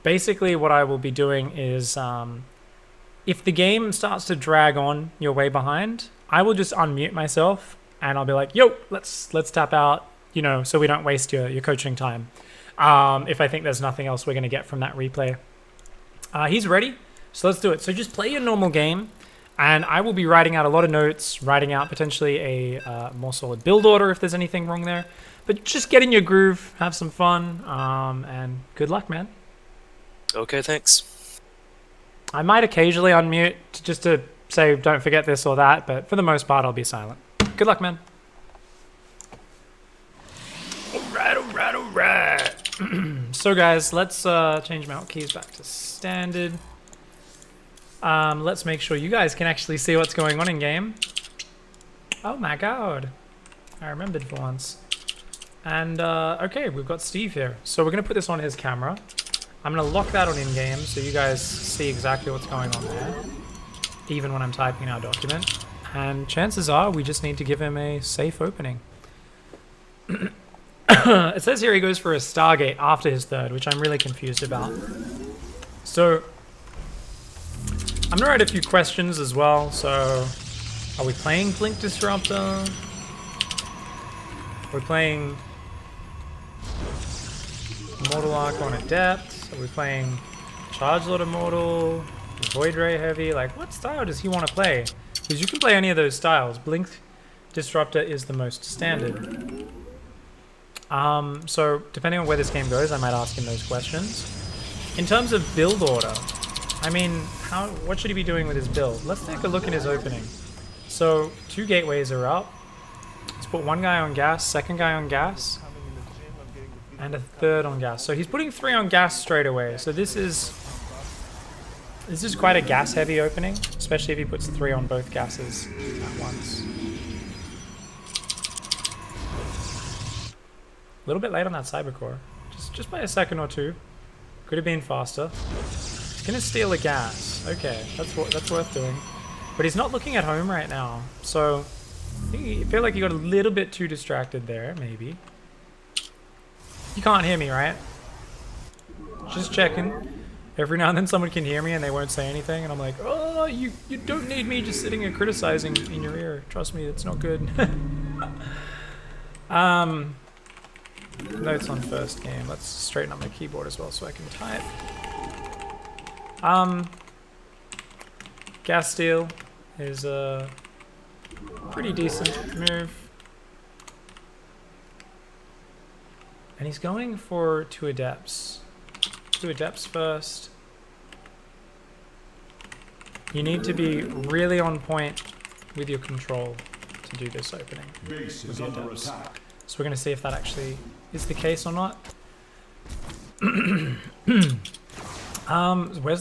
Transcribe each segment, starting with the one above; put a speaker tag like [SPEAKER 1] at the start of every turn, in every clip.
[SPEAKER 1] basically what I will be doing is if the game starts to drag on, you're way behind, I will just unmute myself and I'll be like, yo, let's tap out, you know, so we don't waste your coaching time. If I think there's nothing else we're going to get from that replay. He's ready, so let's do it. So just play your normal game, and I will be writing out a lot of notes, writing out potentially a more solid build order if there's anything wrong there. But just get in your groove, have some fun, and good luck, man.
[SPEAKER 2] Okay, thanks.
[SPEAKER 1] I might occasionally unmute just to say don't forget this or that, but for the most part I'll be silent. Good luck, man. Alright. So guys, let's change my hotkeys back to standard. Let's make sure you guys can actually see what's going on in game. Oh my god. I remembered for once. And okay, we've got Steve here. So we're going to put this on his camera. I'm going to lock that on in-game so you guys see exactly what's going on there, even when I'm typing our document. And chances are we just need to give him a safe opening. It says here he goes for a Stargate after his third, which I'm really confused about. So I'm going to write a few questions as well. So are we playing Blink Disruptor? Are we playing Immortal Arc on Adept? Are we playing Charge-Immortal, Void Ray Heavy? Like, what style does he want to play? Because you can play any of those styles. Blink Disruptor is the most standard. So depending on where this game goes, I might ask him those questions. In terms of build order, I mean, what should he be doing with his build? Let's take a look at his opening. So 2 gateways are up. Let's put 1 guy on gas, 2nd guy on gas, and a 3rd on gas. So he's putting 3 on gas straight away. So this is quite a gas heavy opening, especially if he puts 3 on both gases at once. A little bit late on that Cybercore, just by a second or two. Could have been faster. He's gonna steal a gas. Okay, that's worth doing. But he's not looking at home right now, so I feel like he got a little bit too distracted there, maybe. You can't hear me, right? Just checking. Every now and then someone can hear me and they won't say anything, and I'm like, oh, you don't need me just sitting and criticizing in your ear. Trust me, it's not good. Notes on first game. Let's straighten up my keyboard as well so I can type. Gas steal is a pretty decent move. And he's going for 2 adepts. 2 adepts first. You need to be really on point with your control to do this opening with the adepts. So we're going to see if that actually is the case or not. Where's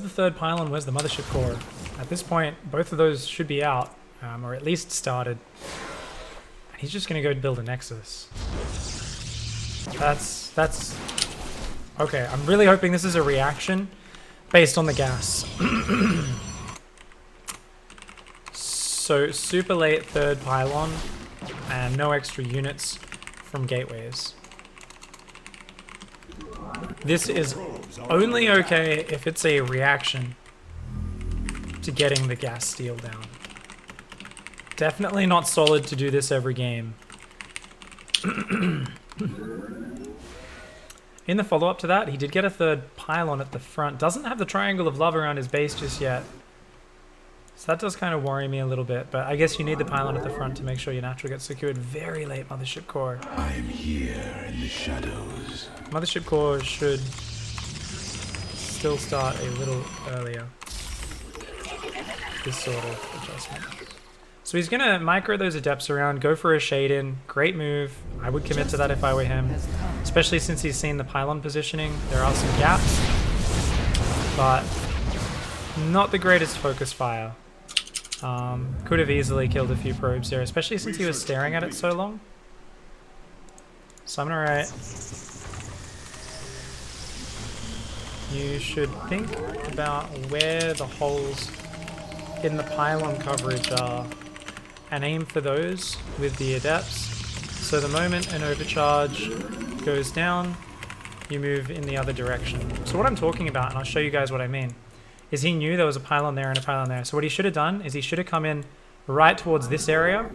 [SPEAKER 1] the 3rd pylon? Where's the mothership core? At this point, both of those should be out, or at least started. And he's just going to go build a nexus. That's okay. I'm really hoping this is a reaction based on the gas. So super late 3rd pylon and no extra units from gateways. This is only okay if it's a reaction to getting the gas steal down. Definitely not solid to do this every game. In the follow-up to that, he did get a 3rd pylon at the front. Doesn't have the triangle of love around his base just yet. So that does kind of worry me a little bit, but I guess you need the pylon at the front to make sure your natural gets secured. Very late mothership core.
[SPEAKER 3] I'm here in the shadows.
[SPEAKER 1] Mothership core should still start a little earlier. This sort of adjustment. So he's going to micro those adepts around, go for a shade in. Great move. I would commit to that if I were him. Especially since he's seen the pylon positioning. There are some gaps. But not the greatest focus fire. Could have easily killed a few probes there, especially since he was staring at it so long. So I'm gonna write, you should think about where the holes in the pylon coverage are and aim for those with the adepts. So the moment an overcharge goes down, you move in the other direction. So what I'm talking about, and I'll show you guys what I mean, is he knew there was a pylon there and a pylon there. So what he should have done is he should have come in right towards this area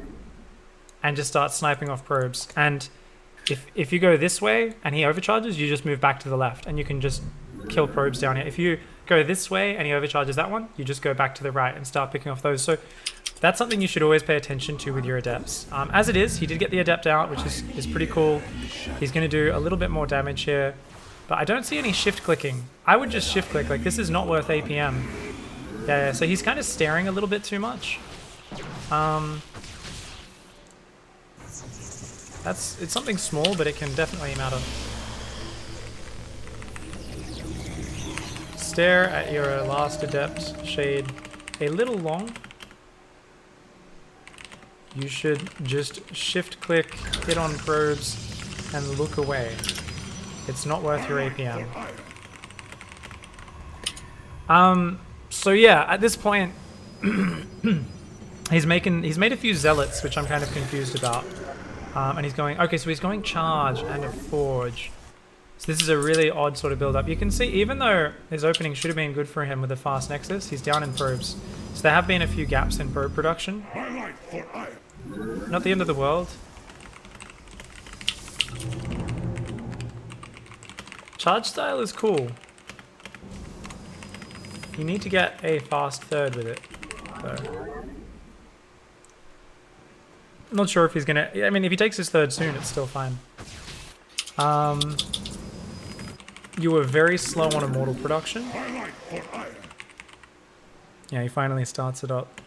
[SPEAKER 1] and just start sniping off probes. And if you go this way and he overcharges, you just move back to the left and you can just kill probes down here. If you go this way and he overcharges that one, you just go back to the right and start picking off those. So that's something you should always pay attention to with your adepts. As it is, he did get the adept out, which is pretty cool. He's going to do a little bit more damage here, but I don't see any shift clicking. I would just shift click, like this is not worth APM. Yeah, so he's kind of staring a little bit too much. It's something small, but it can definitely matter. Stare at your last adept shade a little long. You should just shift click, hit on probes, and look away. It's not worth your APM. So yeah, at this point, he's made a few zealots, which I'm kind of confused about. And he's going, okay, so he's going charge and a forge. So this is a really odd sort of build-up. You can see, even though his opening should have been good for him with a fast nexus, he's down in probes. So there have been a few gaps in probe production. Not the end of the world. Charge style is cool. You need to get a fast third with it, though. Not sure if he's gonna... I mean, if he takes his third soon, it's still fine. You were very slow on Immortal production. Yeah, he finally starts it up.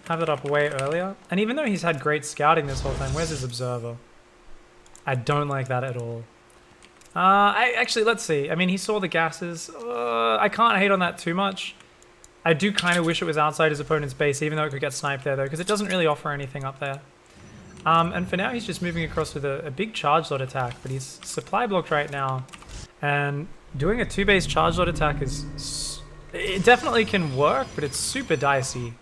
[SPEAKER 1] Have it up way earlier. And even though he's had great scouting this whole time, where's his observer? I don't like that at all. Actually, let's see. I mean, he saw the gases. I can't hate on that too much. I do kind of wish it was outside his opponent's base, even though it could get sniped there, though, because it doesn't really offer anything up there. And for now, he's just moving across with a big charge lot attack, but he's supply blocked right now. And doing a 2-base charge lot attack is... It definitely can work, but it's super dicey.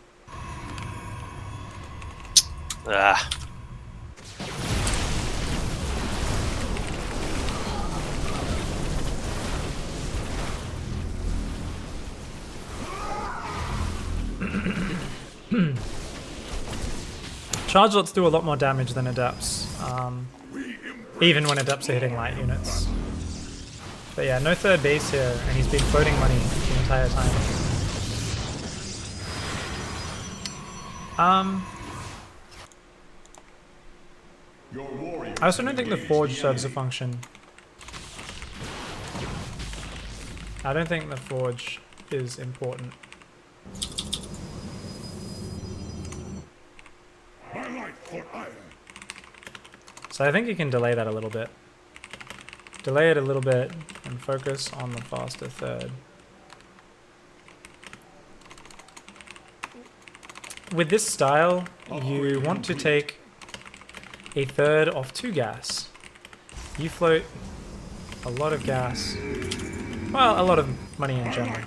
[SPEAKER 2] Ah.
[SPEAKER 1] Charge lots do a lot more damage than adepts, even when adepts are hitting light units. But yeah, no third base here, and he's been floating money the entire time. I also don't think the forge serves a function. I don't think the forge is important. So I think you can delay that a little bit. Delay it a little bit and focus on the faster third. With this style, you want to take a third off 2 gas. You float a lot of gas. Well, a lot of money in general.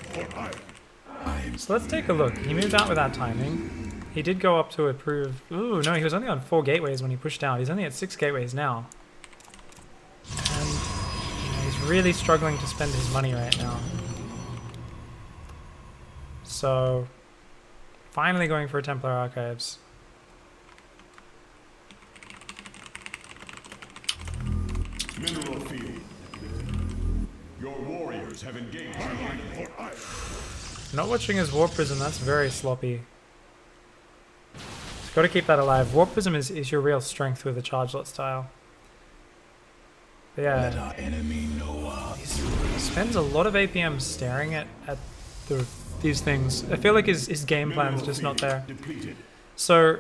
[SPEAKER 1] So let's take a look. He moved out without timing. He did go up to approve. Ooh, no, he was only on 4 gateways when he pushed out. He's only at 6 gateways now. And he's really struggling to spend his money right now. So, finally going for a Templar Archives.
[SPEAKER 3] Mineral field. Your warriors have engaged.
[SPEAKER 1] Not watching his Warp Prism, that's very sloppy. Got to keep that alive. Warp Prism is your real strength with the charge lot style. But yeah,
[SPEAKER 3] Let our enemy know
[SPEAKER 1] he spends a lot of APM staring at these things. I feel like his game plan's just not there. So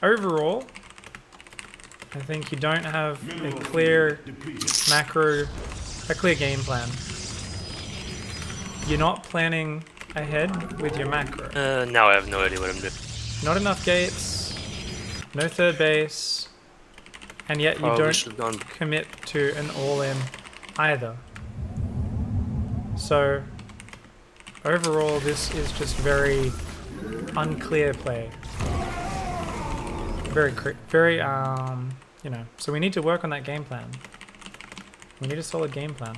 [SPEAKER 1] overall, I think you don't have a clear clear game plan. You're not planning ahead with your macro.
[SPEAKER 2] Now I have no idea what I'm doing.
[SPEAKER 1] Not enough gates, no third base, and yet you don't commit to an all-in either. So overall, this is just very unclear play. Very you know, so we need to work on that game plan. We need a solid game plan.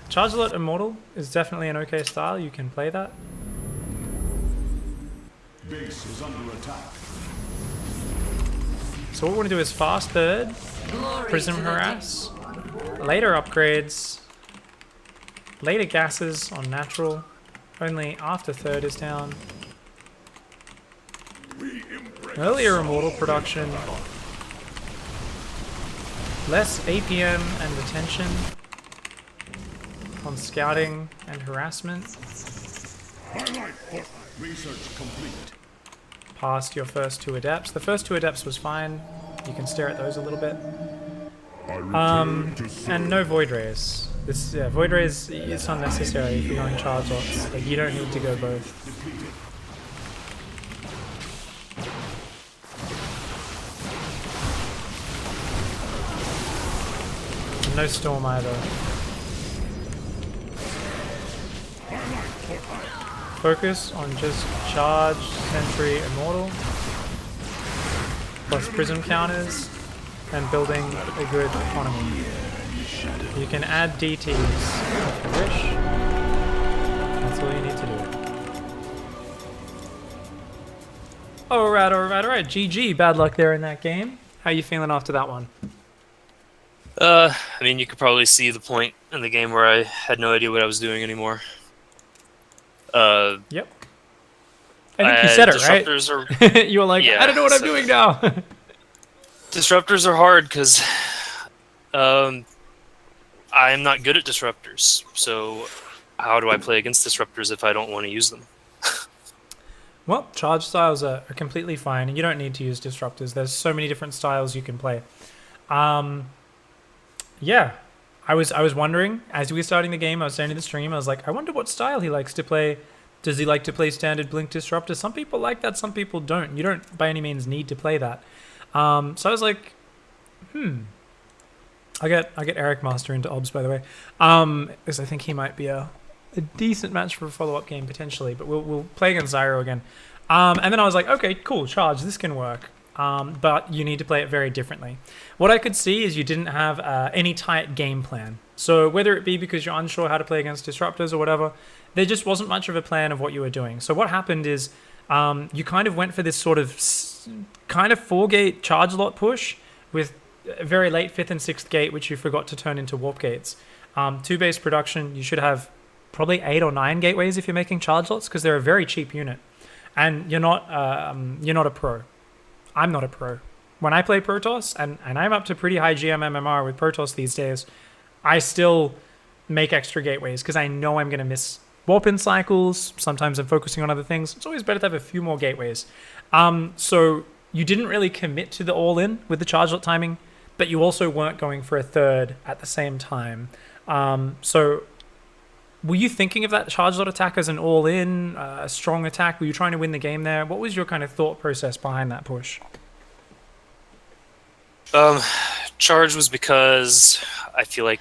[SPEAKER 1] Charge-Immortal is definitely an okay style. You can play that.
[SPEAKER 3] Base is under attack.
[SPEAKER 1] So what we want to do is fast third, prism harass, later upgrades, later gases on natural, only after third is down. Earlier immortal production, less APM and retention on scouting and harassment.
[SPEAKER 3] Research complete.
[SPEAKER 1] Past your first 2 adepts. The first 2 adepts was fine. You can stare at those a little bit. And no void rays. This void rays, it's unnecessary if you're going charge lots. Like, you don't need to go both. And no storm either. Focus on just charge, sentry, immortal, plus prism counters, and building a good economy. You can add DTs if you wish. That's all you need to do. Alright. GG, bad luck there in that game. How you feeling after that one?
[SPEAKER 2] I mean, you could probably see the point in the game where I had no idea what I was doing anymore.
[SPEAKER 1] Yep. I think you said it, right?
[SPEAKER 2] Disruptors are...
[SPEAKER 1] You were like,
[SPEAKER 2] Yeah,
[SPEAKER 1] I don't know what I'm doing now.
[SPEAKER 2] Disruptors are hard because I'm not good at disruptors. So how do I play against disruptors if I don't want to use them?
[SPEAKER 1] Well, charge styles are completely fine, and you don't need to use disruptors. There's so many different styles you can play. Yeah, I was wondering, as we were starting the game, I was saying to the stream, I was like, I wonder what style he likes to play. Does he like to play standard blink disruptor? Some people like that, some people don't. You don't by any means need to play that. So I was like, I get Eric Master into obs, by the way, because I think he might be a decent match for a follow-up game potentially, but we'll play against Zyro again. And then I was like, okay, cool, charge, this can work. But you need to play it very differently. What I could see is you didn't have any tight game plan. So whether it be because you're unsure how to play against disruptors or whatever, there just wasn't much of a plan of what you were doing. So what happened is you kind of went for this sort of kind of 4-gate charge lot push with a very late 5th and 6th gate, which you forgot to turn into warp gates. 2 base production, you should have probably 8 or 9 gateways if you're making charge lots, because they're a very cheap unit. And you're not a pro. I'm not a pro. When I play Protoss, and I'm up to pretty high GM MMR with Protoss these days, I still make extra gateways because I know I'm going to miss warp-in cycles. Sometimes I'm focusing on other things. It's always better to have a few more gateways. So you didn't really commit to the all-in with the charge lot timing, but you also weren't going for a third at the same time. So were you thinking of that charge lot attack as an all-in, a strong attack? Were you trying to win the game there? What was your kind of thought process behind that push?
[SPEAKER 2] Charge was because I feel like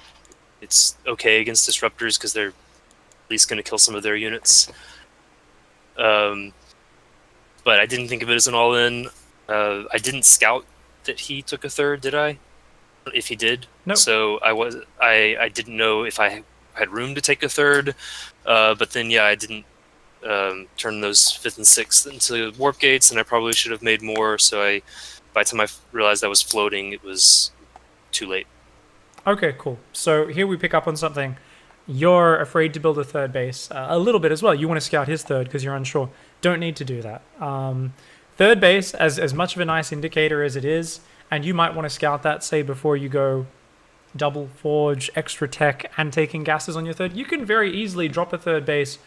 [SPEAKER 2] it's okay against disruptors because they're at least going to kill some of their units. But I didn't think of it as an all-in. I didn't scout that he took a third, did I? If he did,
[SPEAKER 1] nope.
[SPEAKER 2] So I didn't know if I had room to take a third. But then yeah, I didn't turn those 5th and 6th into warp gates, and I probably should have made more. So by the time I realized I was floating, it was too late. Okay,
[SPEAKER 1] cool. So here we pick up on something. You're afraid to build a third base a little bit as well. You want to scout his third because you're unsure. Don't need to do that. Third base, as much of a nice indicator as it is, and you might want to scout that, say, before you go double forge, extra tech, and taking gases on your third. You can very easily drop a third base,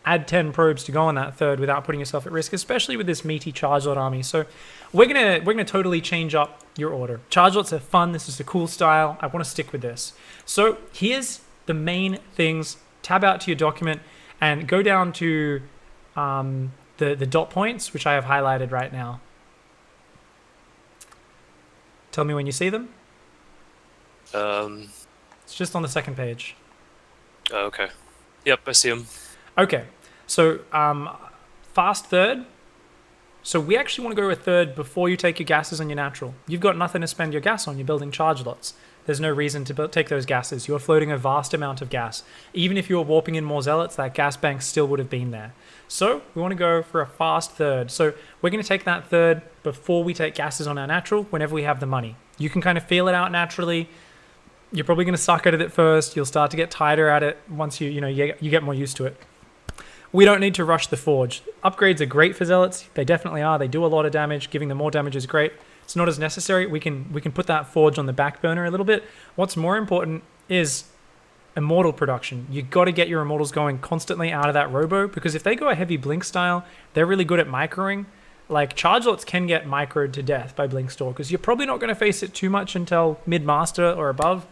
[SPEAKER 1] add 10 probes to go on that third without putting yourself at risk, especially with this meaty charge lot army. So we're gonna totally change up your order. Charge lots are fun. This is a cool style. I want to stick with this. So here's the main things. Tab out to your document and go down to the dot points, which I have highlighted right now. Tell me when you see them. It's just on the second page.
[SPEAKER 2] Okay. Yep, I see them.
[SPEAKER 1] Okay, so fast third, So we actually want to go a third before you take your gases and your natural. You've got nothing to spend your gas on. You're building charge lots. There's no reason to take those gases. You're floating a vast amount of gas. Even if you were warping in more zealots, that gas bank still would have been there. So we want to go for a fast third. So we're going to take that third before we take gases on our natural whenever we have the money. You can kind of feel it out naturally. You're probably going to suck at it at first. You'll start to get tighter at it once you get more used to it. We don't need to rush the forge. Upgrades are great for zealots. They definitely are. They do a lot of damage. Giving them more damage is great. It's not as necessary. We can put that forge on the back burner a little bit. What's more important is immortal production. You got to get your immortals going constantly out of that robo, because if they go a heavy blink style, they're really good at microing. Like charge lots can get microed to death by blink stalkers. You're probably not going to face it too much until mid master or above.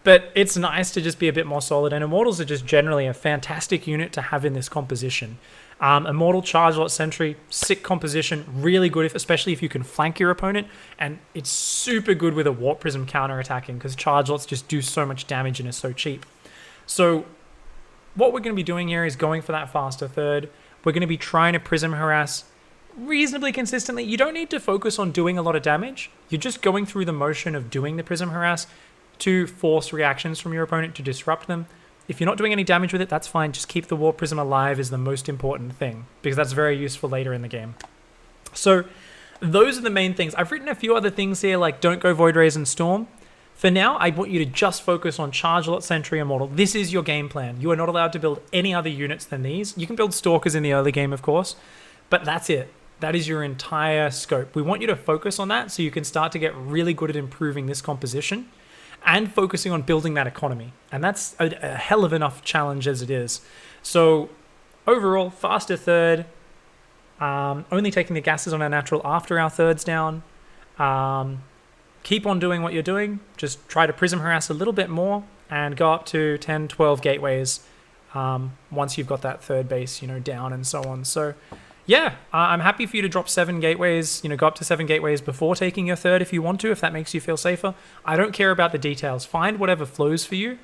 [SPEAKER 1] But it's nice to just be a bit more solid, and Immortals are just generally a fantastic unit to have in this composition. Immortal, Charge Lot, Sentry, sick composition, really good, especially if you can flank your opponent, and it's super good with a Warp Prism counter-attacking, because Charge Lots just do so much damage and are so cheap. So what we're going to be doing here is going for that faster third. We're going to be trying to Prism Harass reasonably consistently. You don't need to focus on doing a lot of damage. You're just going through the motion of doing the Prism Harass to force reactions from your opponent to disrupt them. If you're not doing any damage with it, that's fine. Just keep the Warp Prism alive is the most important thing, because that's very useful later in the game. So those are the main things. I've written a few other things here, like don't go Void Rays and Storm. For now, I want you to just focus on Charge Lot, Sentry, Immortal. This is your game plan. You are not allowed to build any other units than these. You can build Stalkers in the early game, of course, but that's it. That is your entire scope. We want you to focus on that so you can start to get really good at improving this composition and focusing on building that economy. And that's a hell of enough challenge as it is. So overall, faster third, only taking the gases on our natural after our third's down. Keep on doing what you're doing. Just try to Prism Harass a little bit more and go up to 10, 12 gateways once you've got that third base, down and so on. So yeah, I'm happy for you to drop 7 gateways, go up to 7 gateways before taking your third if you want to, if that makes you feel safer. I don't care about the details. Find whatever flows for you.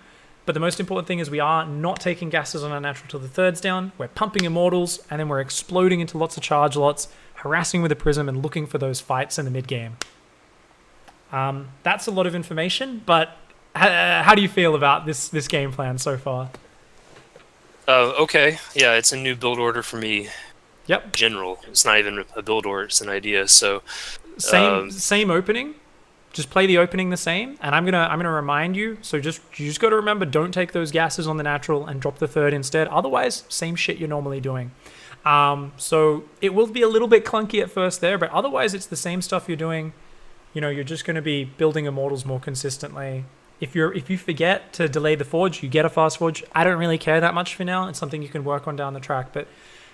[SPEAKER 1] But the most important thing is we are not taking gases on our natural till the third's down. We're pumping Immortals, and then we're exploding into lots of charge lots, harassing with a Prism, and looking for those fights in the mid-game. That's a lot of information, but how do you feel about this game plan so far?
[SPEAKER 2] Okay. Yeah, it's a new build order for me.
[SPEAKER 1] Yep.
[SPEAKER 2] General. It's not even a build order, it's an idea. So
[SPEAKER 1] same opening. Just play the opening the same, and I'm gonna remind you. So you just got to remember, don't take those gases on the natural and drop the third instead. Otherwise, same shit you're normally doing. So it will be a little bit clunky at first there, but otherwise it's the same stuff you're doing. You're just going to be building Immortals more consistently. If you forget to delay the forge, you get a fast forge. I don't really care that much for now. It's something you can work on down the track, but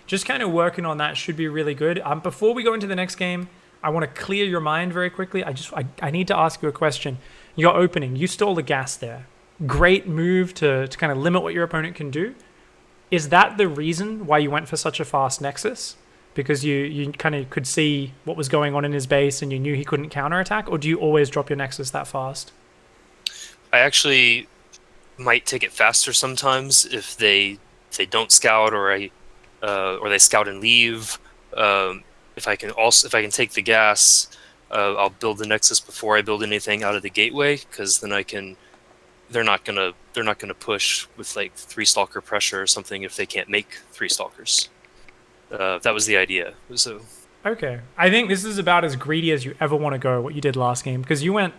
[SPEAKER 1] just kind of working on that should be really good. Before we go into the next game, I want to clear your mind very quickly. I need to ask you a question. Your opening, you stole the gas there. Great move to kind of limit what your opponent can do. Is that the reason why you went for such a fast Nexus? Because you kind of could see what was going on in his base and you knew he couldn't counterattack? Or do you always drop your Nexus that fast?
[SPEAKER 2] I actually might take it faster sometimes if they don't scout or they scout and leave. If I can take the gas, I'll build the Nexus before I build anything out of the gateway, because then they're not gonna push with like 3 Stalker pressure or something if they can't make 3 Stalkers. That was the idea. So
[SPEAKER 1] okay, I think this is about as greedy as you ever want to go. What you did last game, because you went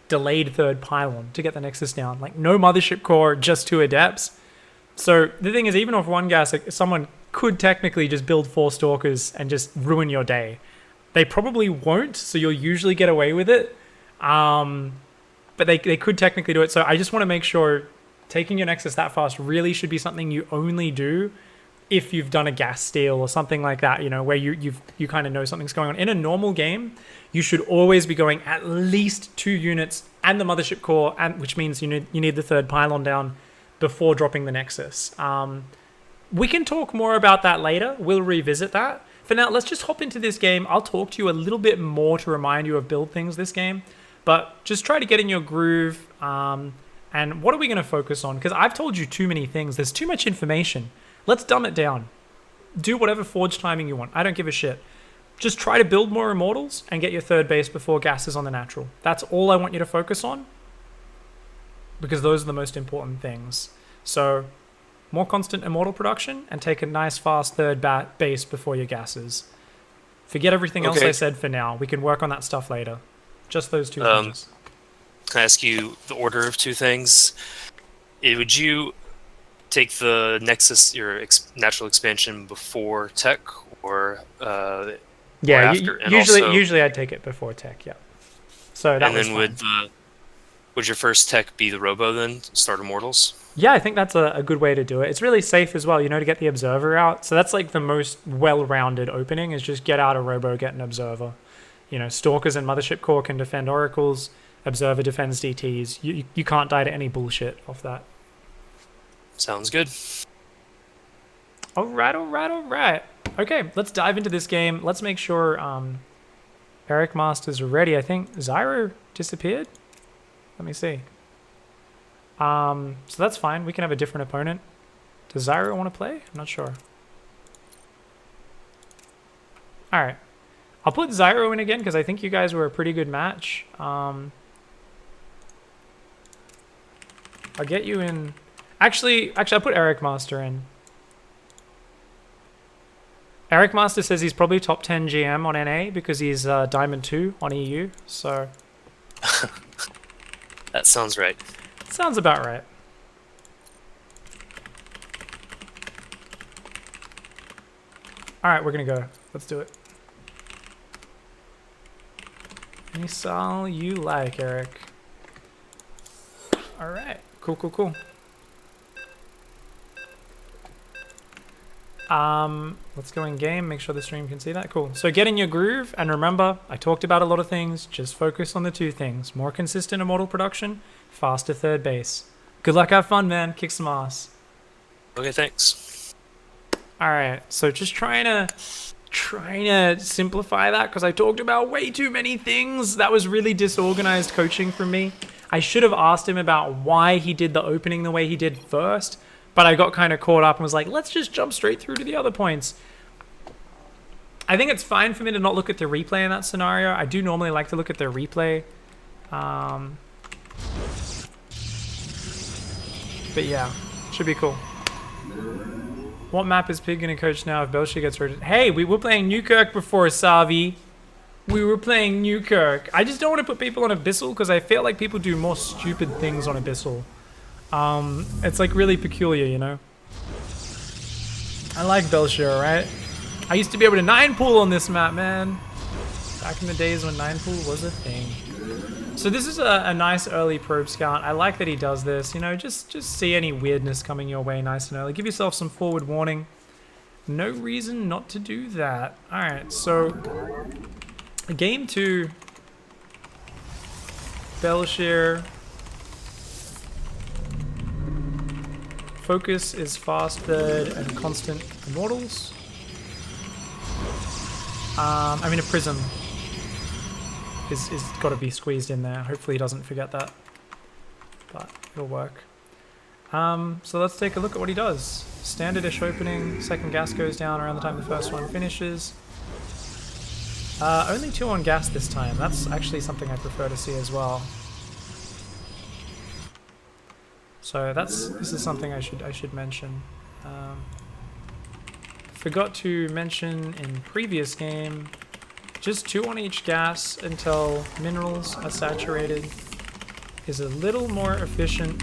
[SPEAKER 1] delayed third pylon to get the Nexus down, like no mothership core, just 2 adepts. So the thing is, even off 1 gas, like, someone could technically just build 4 Stalkers and just ruin your day. They probably won't, so you'll usually get away with it. But they could technically do it. So I just want to make sure taking your Nexus that fast really should be something you only do if you've done a gas steal or something like that, where you kind of know something's going on. In a normal game, you should always be going at least 2 units and the mothership core, which means you need the 3rd pylon down before dropping the Nexus. We can talk more about that later. We'll revisit that. For now, let's just hop into this game. I'll talk to you a little bit more to remind you of build things this game, but just try to get in your groove. And what are we going to focus on? Because I've told you too many things. There's too much information. Let's dumb it down. Do whatever forge timing you want. I don't give a shit. just try to build more Immortals and get your third base before gases on the natural. That's all I want you to focus on, because those are the most important things. So more constant Immortal production and take a nice fast third base before your gases. Forget everything else I said for now. We can work on that stuff later. Just those two things.
[SPEAKER 2] Can I ask you the order of two things? Would you take the Nexus, your natural expansion, before tech, or
[SPEAKER 1] yeah,
[SPEAKER 2] after?
[SPEAKER 1] Usually I'd take it before tech. Yeah. So that. And then
[SPEAKER 2] would your first tech be the Robo then? Start Immortals?
[SPEAKER 1] Yeah, I think that's a good way to do it. It's really safe as well, you know, to get the Observer out. So that's like the most well-rounded opening, is just get out a Robo, get an Observer. You know, Stalkers and Mothership Core can defend Oracles. Observer defends DTs. You can't die to any bullshit off that.
[SPEAKER 2] Sounds good.
[SPEAKER 1] All right. Okay, let's dive into this game. Let's make sure Eric Masters are ready. I think Zyro disappeared. Let me see. So that's fine. We can have a different opponent. Does Zyro want to play? I'm not sure. All right. I'll put Zyro in again because I think you guys were a pretty good match. I'll get you in. Actually, I'll put Eric Master in. Eric Master says he's probably top 10 GM on NA because he's Diamond 2 on EU. So
[SPEAKER 2] that sounds right.
[SPEAKER 1] Sounds about right. All right, we're gonna go. Let's do it. Any style you like, Eric. All right, cool. Let's go in game, make sure the stream can see that. Cool. So get in your groove, and remember, I talked about a lot of things. Just focus on the two things. More consistent Immortal production, faster third base. Good luck, have fun, man. Kick some ass.
[SPEAKER 2] Okay, thanks.
[SPEAKER 1] Alright, so just trying to simplify that, because I talked about way too many things. That was really disorganized coaching from me. I should have asked him about why he did the opening the way he did first, but I got kind of caught up and was like, let's just jump straight through to the other points. I think it's fine for me to not look at the replay in that scenario. I do normally like to look at the replay. But yeah, should be cool. What map is Pig going to coach now if Belcher gets rid of... Hey, we were playing Newkirk before, Savi. We were playing Newkirk. I just don't want to put people on Abyssal because I feel like people do more stupid things on Abyssal. It's like really peculiar, you know? I like Belcher, right? I used to be able to 9-pool on this map, man. Back in the days when 9-pool was a thing. So this is a nice early probe scout. I like that he does this. You know, just see any weirdness coming your way nice and early. Give yourself some forward warning. No reason not to do that. Alright, so... Game 2. Belcher. Focus is fast third and constant Immortals. I mean a Prism is got to be squeezed in there. Hopefully he doesn't forget that, but it'll work. So let's take a look at what he does. Standard-ish opening, second gas goes down around the time the first one finishes. Only 2 on gas this time. That's actually something I prefer to see as well. So this is something I should mention. Forgot to mention in previous game, just 2 on each gas until minerals are saturated is a little more efficient,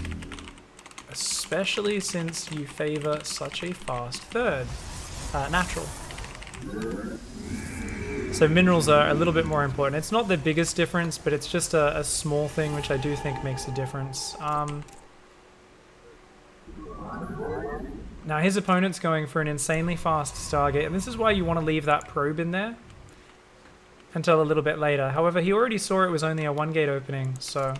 [SPEAKER 1] especially since you favor such a fast third, natural. So minerals are a little bit more important. It's not the biggest difference, but it's just a small thing which I do think makes a difference. Now his opponent's going for an insanely fast Stargate, and this is why you want to leave that probe in there until a little bit later. However, he already saw it was only a 1-gate opening, so...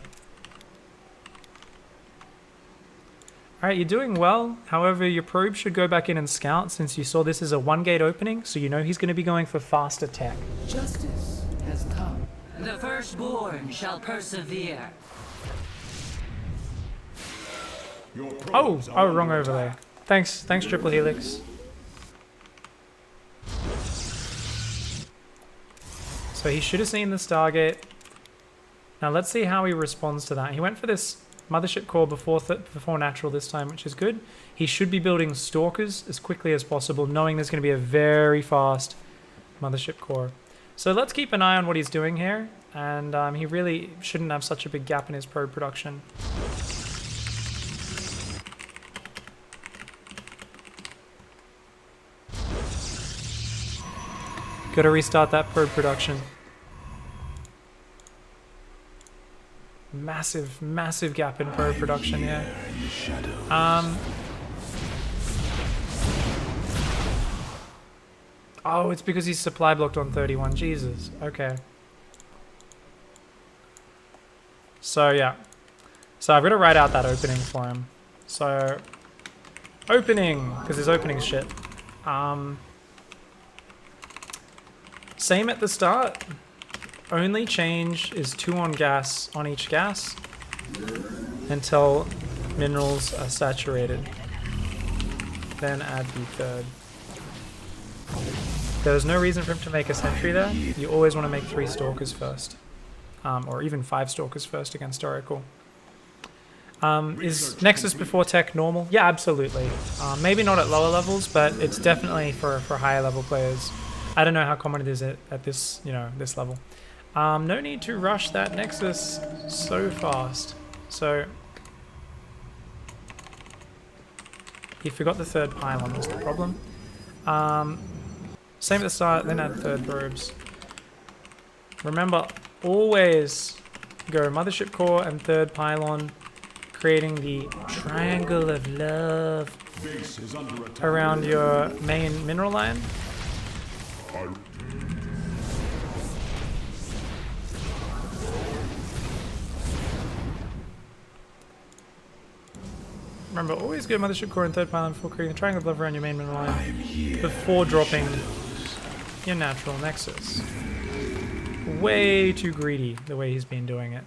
[SPEAKER 1] Alright, you're doing well. However, your probe should go back in and scout since you saw this as a 1-gate opening, so you know he's going to be going for fast attack.
[SPEAKER 4] Justice has come. The firstborn shall persevere.
[SPEAKER 1] Oh, wrong overlay. Thanks Triple Helix. So he should have seen the Stargate. Now let's see how he responds to that. He went for this Mothership Core before Natural this time, which is good. He should be building Stalkers as quickly as possible, knowing there's going to be a very fast Mothership Core. So let's keep an eye on what he's doing here. And he really shouldn't have such a big gap in his probe production. Gotta restart that probe production. Massive, massive gap in probe production here. Oh, it's because he's supply blocked on 31. Jesus. Okay. So, yeah. So, I've got to write out that opening for him. So, opening, because his opening shit. Same at the start. Only change is 2 on gas on each gas until minerals are saturated. Then add the third. There's no reason for him to make a sentry there. You always want to make 3 stalkers first. Or even 5 stalkers first against Oracle. Is Nexus before tech normal? Yeah, absolutely. Maybe not at lower levels, but it's definitely for higher level players. I don't know how common it is at this, this level. No need to rush that Nexus so fast. So he forgot the third pylon was the problem. Same at the start, then add third probes. Remember, always go Mothership Core and third pylon, creating the triangle of love around your main mineral line. Remember, always go Mothership Core and third pylon before creating the triangle of love around your main mineral line before dropping your natural Nexus. Way too greedy the way he's been doing it.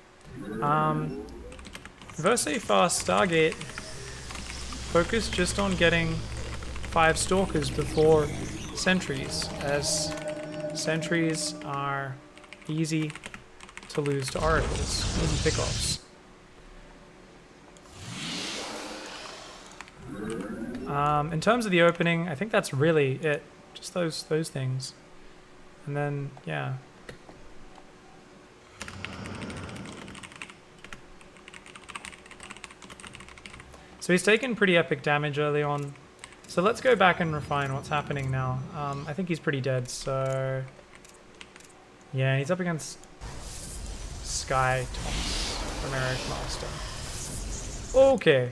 [SPEAKER 1] Verse a fast Stargate, focus just on getting 5 stalkers before sentries, as sentries are easy to lose to oracles, easy pickoffs. In terms of the opening, I think that's really it. Just those things. And then, yeah. So he's taken pretty epic damage early on. So let's go back and refine what's happening now. I think he's pretty dead, so... Yeah, he's up against Sky Tops from Eric Master. Okay.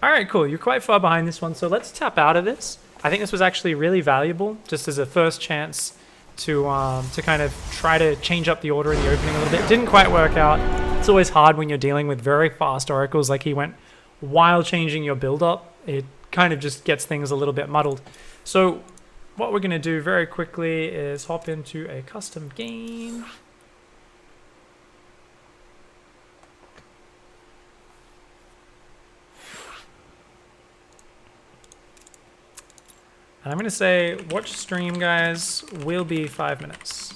[SPEAKER 1] Alright, cool. You're quite far behind this one, so let's tap out of this. I think this was actually really valuable, just as a first chance to kind of try to change up the order in the opening a little bit. Didn't quite work out. It's always hard when you're dealing with very fast oracles like he went while changing your build-up. It kind of just gets things a little bit muddled. So what we're going to do very quickly is hop into a custom game. And I'm going to say, watch stream, guys, will be 5 minutes.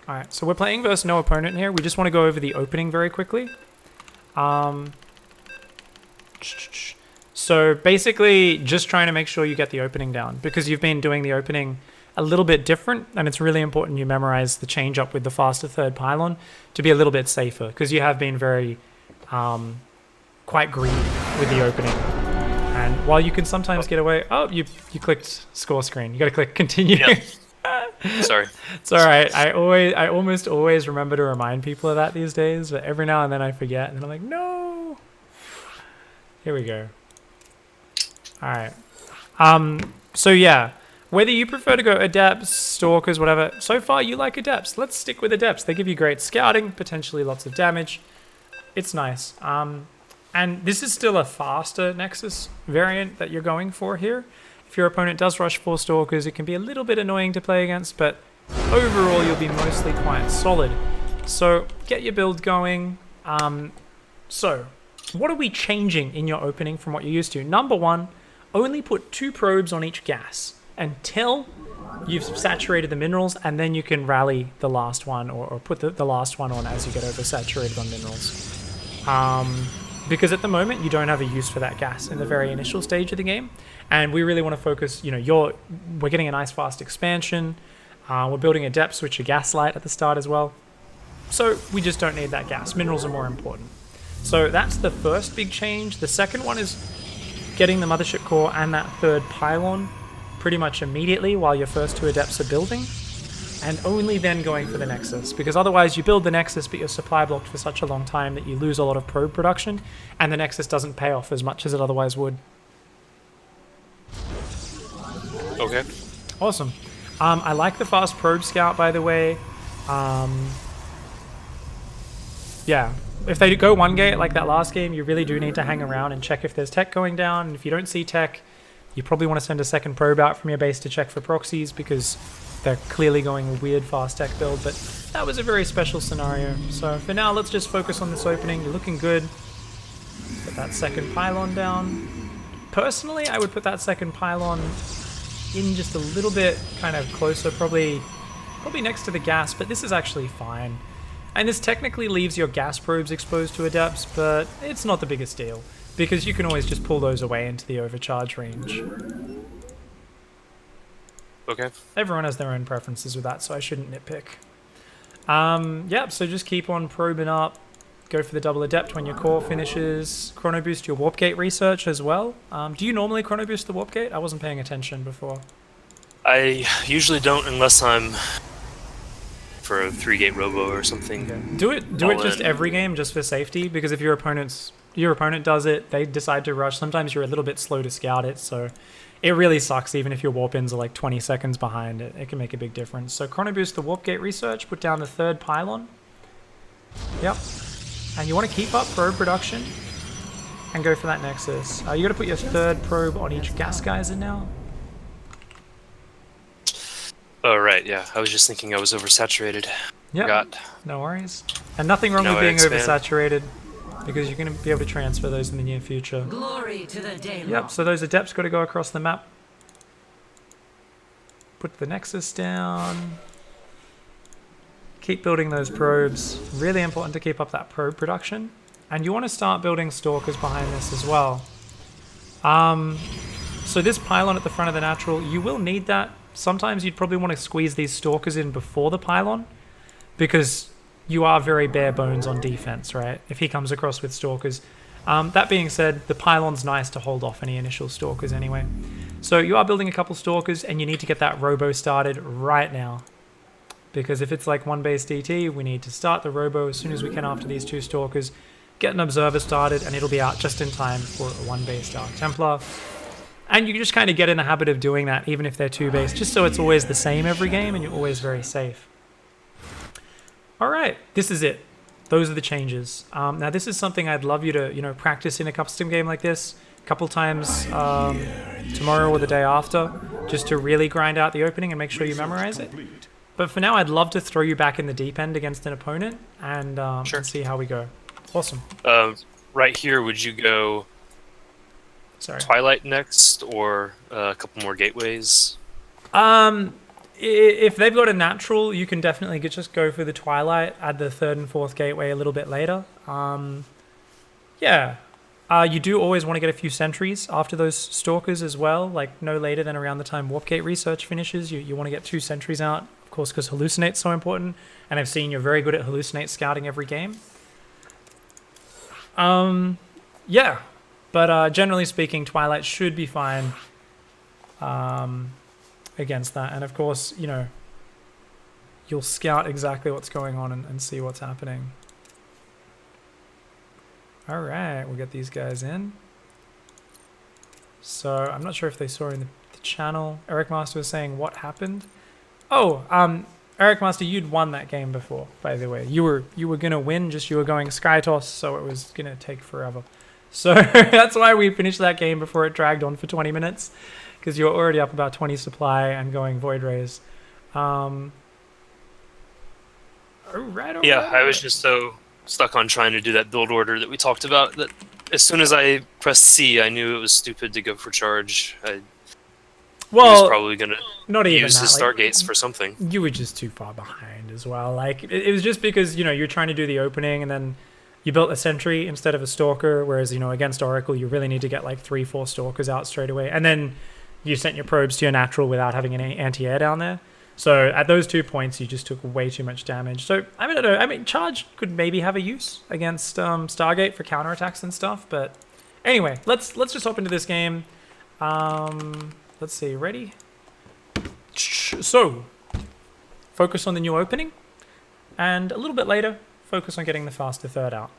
[SPEAKER 1] Alright, so we're playing versus no opponent here. We just want to go over the opening very quickly. So basically, just trying to make sure you get the opening down, because you've been doing the opening a little bit different, and it's really important you memorize the change up with the faster third pylon to be a little bit safer, because you have been very quite greedy with the opening. And while you can sometimes get away... Oh, you clicked score screen. You got to click continue.
[SPEAKER 2] Yep. Sorry.
[SPEAKER 1] It's all right. I almost always remember to remind people of that these days, but every now and then I forget, and I'm like, no. Here we go. All right. So yeah, whether you prefer to go adepts, stalkers, whatever. So far you like adepts. Let's stick with adepts. They give you great scouting, potentially lots of damage. It's nice. And this is still a faster Nexus variant that you're going for here. If your opponent does rush 4 stalkers, it can be a little bit annoying to play against, but overall you'll be mostly quite solid. So get your build going. So what are we changing in your opening from what you're used to? Number 1, only put 2 probes on each gas until you've saturated the minerals, and then you can rally the last one, or put the last one on as you get oversaturated on minerals. Because at the moment you don't have a use for that gas in the very initial stage of the game, and we really want to focus. We're getting a nice fast expansion. We're building a depth switcher gaslight at the start as well, so we just don't need that gas. Minerals are more important. So that's the first big change. The second one is getting the mothership core and that third pylon pretty much immediately while your first 2 adepts are building, and only then going for the nexus, because otherwise you build the nexus but you're supply blocked for such a long time that you lose a lot of probe production, and the nexus doesn't pay off as much as it otherwise would.
[SPEAKER 2] Okay.
[SPEAKER 1] Awesome. I like the fast probe scout, by the way. Yeah, if they go 1 gate like that last game, you really do need to hang around and check if there's tech going down, and if you don't see tech, you probably want to send a second probe out from your base to check for proxies, because they're clearly going a weird fast tech build. But that was a very special scenario. So for now, let's just focus on this opening. You're looking good. Put that second pylon down. Personally, I would put that second pylon in just a little bit kind of closer, probably next to the gas, but this is actually fine. And this technically leaves your gas probes exposed to adepts, but it's not the biggest deal, because you can always just pull those away into the overcharge range.
[SPEAKER 2] Okay.
[SPEAKER 1] Everyone has their own preferences with that, so I shouldn't nitpick. Yeah, so just keep on probing up. Go for the double adept when your core finishes. Chrono boost your warp gate research as well. Do you normally chrono boost the warp gate? I wasn't paying attention before.
[SPEAKER 2] I usually don't unless I'm for a 3-gate robo or something.
[SPEAKER 1] Okay. Do it just every game, just for safety, because if your opponent does it, they decide to rush. Sometimes you're a little bit slow to scout it, so it really sucks. Even if your warp ins are like 20 seconds behind, it can make a big difference. So chrono boost the warp gate research, put down the third pylon. Yep. And you want to keep up probe production and go for that nexus. You got to put your third probe on each gas geyser now.
[SPEAKER 2] Oh, right, yeah. I was just thinking I was oversaturated.
[SPEAKER 1] Yeah, no worries. And nothing wrong with being
[SPEAKER 2] expand.
[SPEAKER 1] oversaturated, because you're going to be able to transfer those in the near future.
[SPEAKER 4] Glory to the day.
[SPEAKER 1] Yep, so those adepts got to go across the map. Put the nexus down. Keep building those probes. Really important to keep up that probe production. And you want to start building stalkers behind this as well. So this pylon at the front of the natural, you will need that. Sometimes you'd probably want to squeeze these stalkers in before the pylon, because you are very bare bones on defense, right? If he comes across with stalkers. That being said, the pylon's nice to hold off any initial stalkers anyway. So you are building a couple stalkers, and you need to get that robo started right now. Because if it's like 1 base DT, we need to start the robo as soon as we can after these 2 stalkers, get an observer started, and it'll be out just in time for a 1 base Dark Templar. And you can just kind of get in the habit of doing that, even if they're 2 base, just so it's always the same every game and you're always very safe. Alright, this is it. Those are the changes. Now this is something I'd love you to, practice in a custom game like this a couple times tomorrow or the day after, just to really grind out the opening and make sure you memorize it. But for now, I'd love to throw you back in the deep end against an opponent and,
[SPEAKER 2] Sure.
[SPEAKER 1] and see how we go. Awesome.
[SPEAKER 2] Right here, would you go
[SPEAKER 1] Sorry.
[SPEAKER 2] Twilight next, or a couple more gateways?
[SPEAKER 1] If they've got a natural, you can definitely just go for the Twilight, add the 3rd and 4th gateway a little bit later. Yeah. You do always want to get a few sentries after those stalkers as well, like no later than around the time warp gate research finishes. You want to get 2 sentries out, of course, because hallucinate's so important, and I've seen you're very good at hallucinate scouting every game. Yeah, but generally speaking, Twilight should be fine against that, and of course, you'll scout exactly what's going on and see what's happening. All right, we'll get these guys in. So I'm not sure if they saw in the channel. Eric Master was saying what happened. Oh, Eric Master, you'd won that game before, by the way. You were gonna win, just you were going sky toss, so it was gonna take forever. So that's why we finished that game before it dragged on for 20 minutes, because you were already up about 20 supply and going void rays. All right.
[SPEAKER 2] Yeah, I was just so stuck on trying to do that build order that we talked about that as soon as I pressed C, I knew it was stupid to go for charge. he was
[SPEAKER 1] Well,
[SPEAKER 2] probably gonna
[SPEAKER 1] not even
[SPEAKER 2] use
[SPEAKER 1] that.
[SPEAKER 2] his
[SPEAKER 1] Like,
[SPEAKER 2] stargates for something.
[SPEAKER 1] you were just too far behind as well. Like it was just because you're trying to do the opening and then you built a sentry instead of a stalker, whereas against Oracle you really need to get like 3-4 stalkers out straight away, and then you sent your probes to your natural without having any anti-air down there. So at those 2 points you just took way too much damage. So I don't know. I mean, Charge could maybe have a use against Stargate for counterattacks and stuff, but anyway, let's just hop into this game. Let's see, ready? So, focus on the new opening, and a little bit later, focus on getting the faster third out.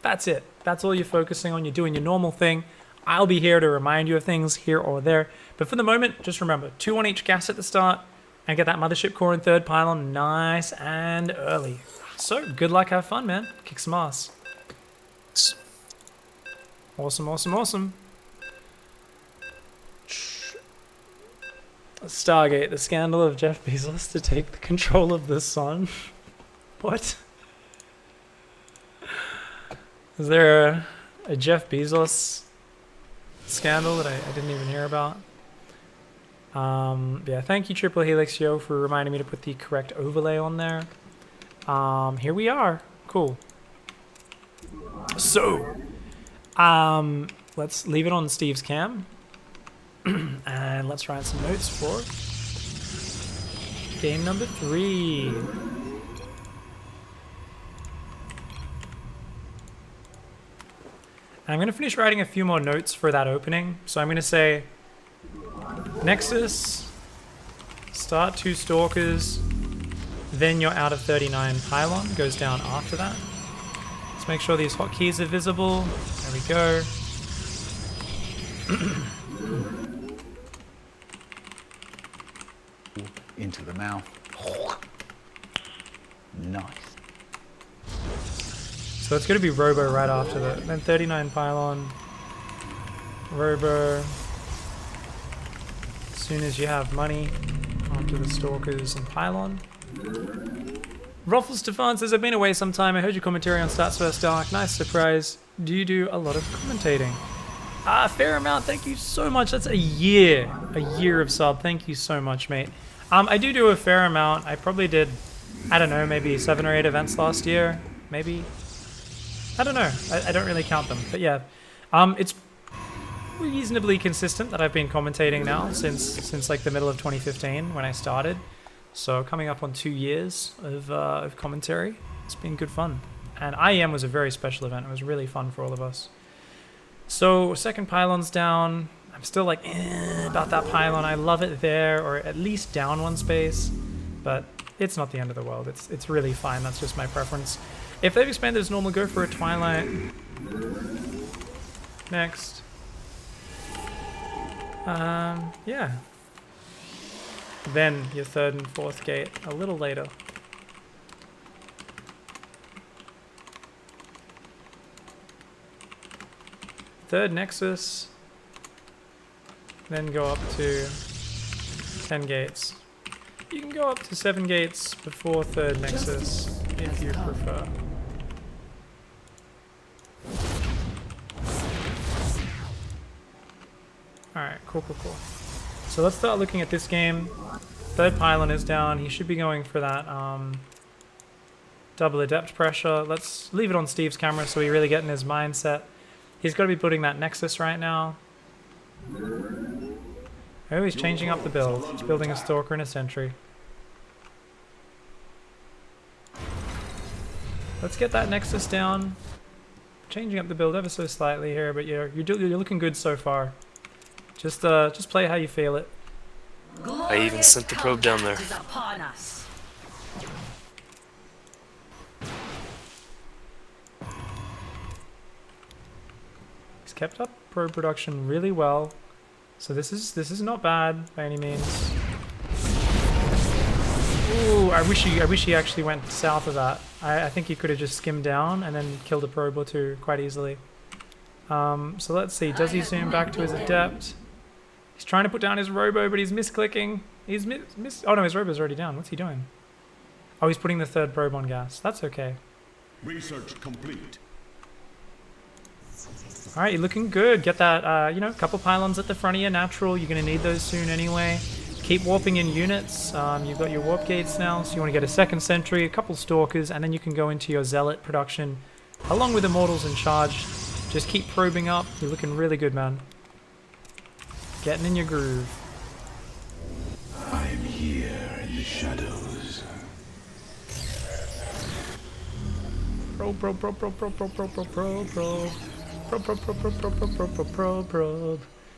[SPEAKER 1] That's it. That's all you're focusing on. You're doing your normal thing. I'll be here to remind you of things here or there. But for the moment, just remember, 2 on each gas at the start, and get that mothership core and third pylon nice and early. So, good luck, have fun, man. Kick some ass. Awesome, awesome, awesome. Stargate, the scandal of Jeff Bezos to take the control of the sun. What? Is there a Jeff Bezos scandal that I didn't even hear about? Yeah, thank you Triple Helix Yo for reminding me to put the correct overlay on there. Here we are. Cool. So, let's leave it on Steve's cam. And let's write some notes for game number 3. I'm going to finish writing a few more notes for that opening. So I'm going to say Nexus, start 2 Stalkers, then you're out of 39 Pylon, goes down after that. Let's make sure these hotkeys are visible. There we go.
[SPEAKER 5] Into the mouth. Nice.
[SPEAKER 1] So it's going to be Robo right after that. Then 39 Pylon. Robo. As soon as you have money. After the Stalkers and Pylon. Ruffles Stefan says, I've been away some time. I heard your commentary on Stats vs. Dark. Nice surprise. Do you do a lot of commentating? A fair amount. Thank you so much. That's a year. A year of sub. Thank you so much, mate. I do a fair amount. I probably did, I don't know, maybe 7 or 8 events last year. Maybe. I don't know. I don't really count them. But yeah, it's reasonably consistent that I've been commentating now since like the middle of 2015 when I started. So coming up on 2 years of commentary. It's been good fun. And IEM was a very special event. It was really fun for all of us. So second pylon's down. I'm still like about that pylon. I love it there, or at least down 1 space, but it's not the end of the world. It's really fine. That's just my preference. If they've expanded as normal, go for a Twilight. Next. Yeah. Then your 3rd and 4th gate a little later. Third Nexus. Then go up to 10 gates. You can go up to 7 gates before 3rd Nexus if you prefer. Alright, cool. So let's start looking at this game. 3rd pylon is down. He should be going for that double adept pressure. Let's leave it on Steve's camera so we really get in his mindset. He's got to be putting that Nexus right now. Oh, he's changing up the build. He's building a Stalker and a Sentry. Let's get that Nexus down. Changing up the build ever so slightly here, but you're looking good so far. Just play how you feel it.
[SPEAKER 2] I even sent the probe down there.
[SPEAKER 1] He's kept up probe production really well. So this is not bad by any means. Ooh, I wish he actually went south of that. I think he could have just skimmed down and then killed a probe or 2 quite easily. So let's see. Does he zoom back to his adept? He's trying to put down his robo, but he's misclicking. He's oh no, his robo's already down. What's he doing? Oh, he's putting the 3rd probe on gas. That's okay.
[SPEAKER 3] Research complete.
[SPEAKER 1] All right, you're looking good. Get that, you know, couple pylons at the front of you, natural. You're going to need those soon anyway. Keep warping in units. You've got your warp gates now, so you want to get a second sentry, a couple stalkers, and then you can go into your zealot production along with immortals and charge. Just keep probing up. You're looking really good, man. Getting in your groove.
[SPEAKER 3] I am here in the shadows.
[SPEAKER 1] Probe.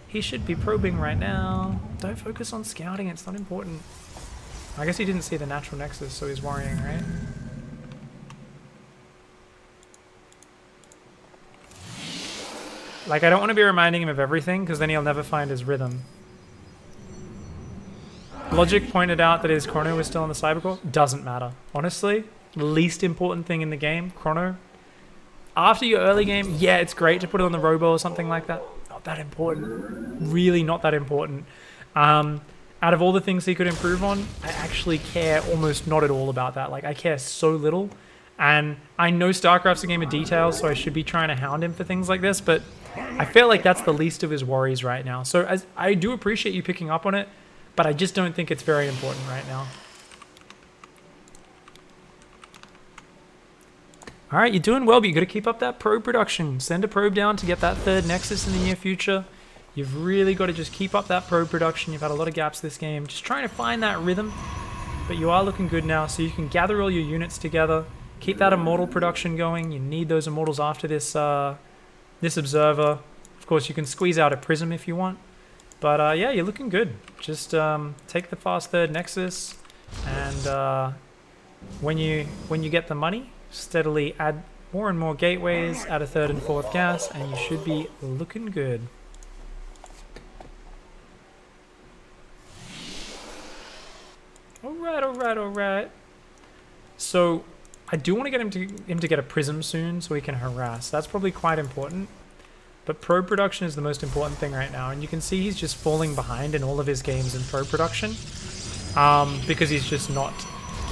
[SPEAKER 1] He should be probing right now. Don't focus on scouting, it's not important. I guess he didn't see the natural nexus, so he's worrying, right? Like, I don't want to be reminding him of everything, because then he'll never find his rhythm. Logic pointed out that his chrono was still on the cybercore. Doesn't matter. Honestly, least important thing in the game, chrono. After your early game, yeah, it's great to put it on the robo or something like that. Not that important. Really not that important. Out of all the things he could improve on, I actually care almost not at all about that. Like, I care so little. And I know StarCraft's a game of details, so I should be trying to hound him for things like this, but I feel like that's the least of his worries right now. So I do appreciate you picking up on it, but I just don't think it's very important right now. All right, you're doing well, but you got to keep up that probe production. Send a probe down to get that third nexus in the near future. You've really got to just keep up that probe production. You've had a lot of gaps this game. Just trying to find that rhythm, but you are looking good now, so you can gather all your units together. Keep that immortal production going. You need those immortals after this this observer. Of course, you can squeeze out a prism if you want. But yeah, you're looking good. Just take the fast third nexus, and when you get the money, steadily add more and more gateways, add a third and fourth gas, and you should be looking good. Alright. So I do want to get him to get a prism soon so he can harass. That's probably quite important. But probe production is the most important thing right now, and you can see he's just falling behind in all of his games in probe production because he's just not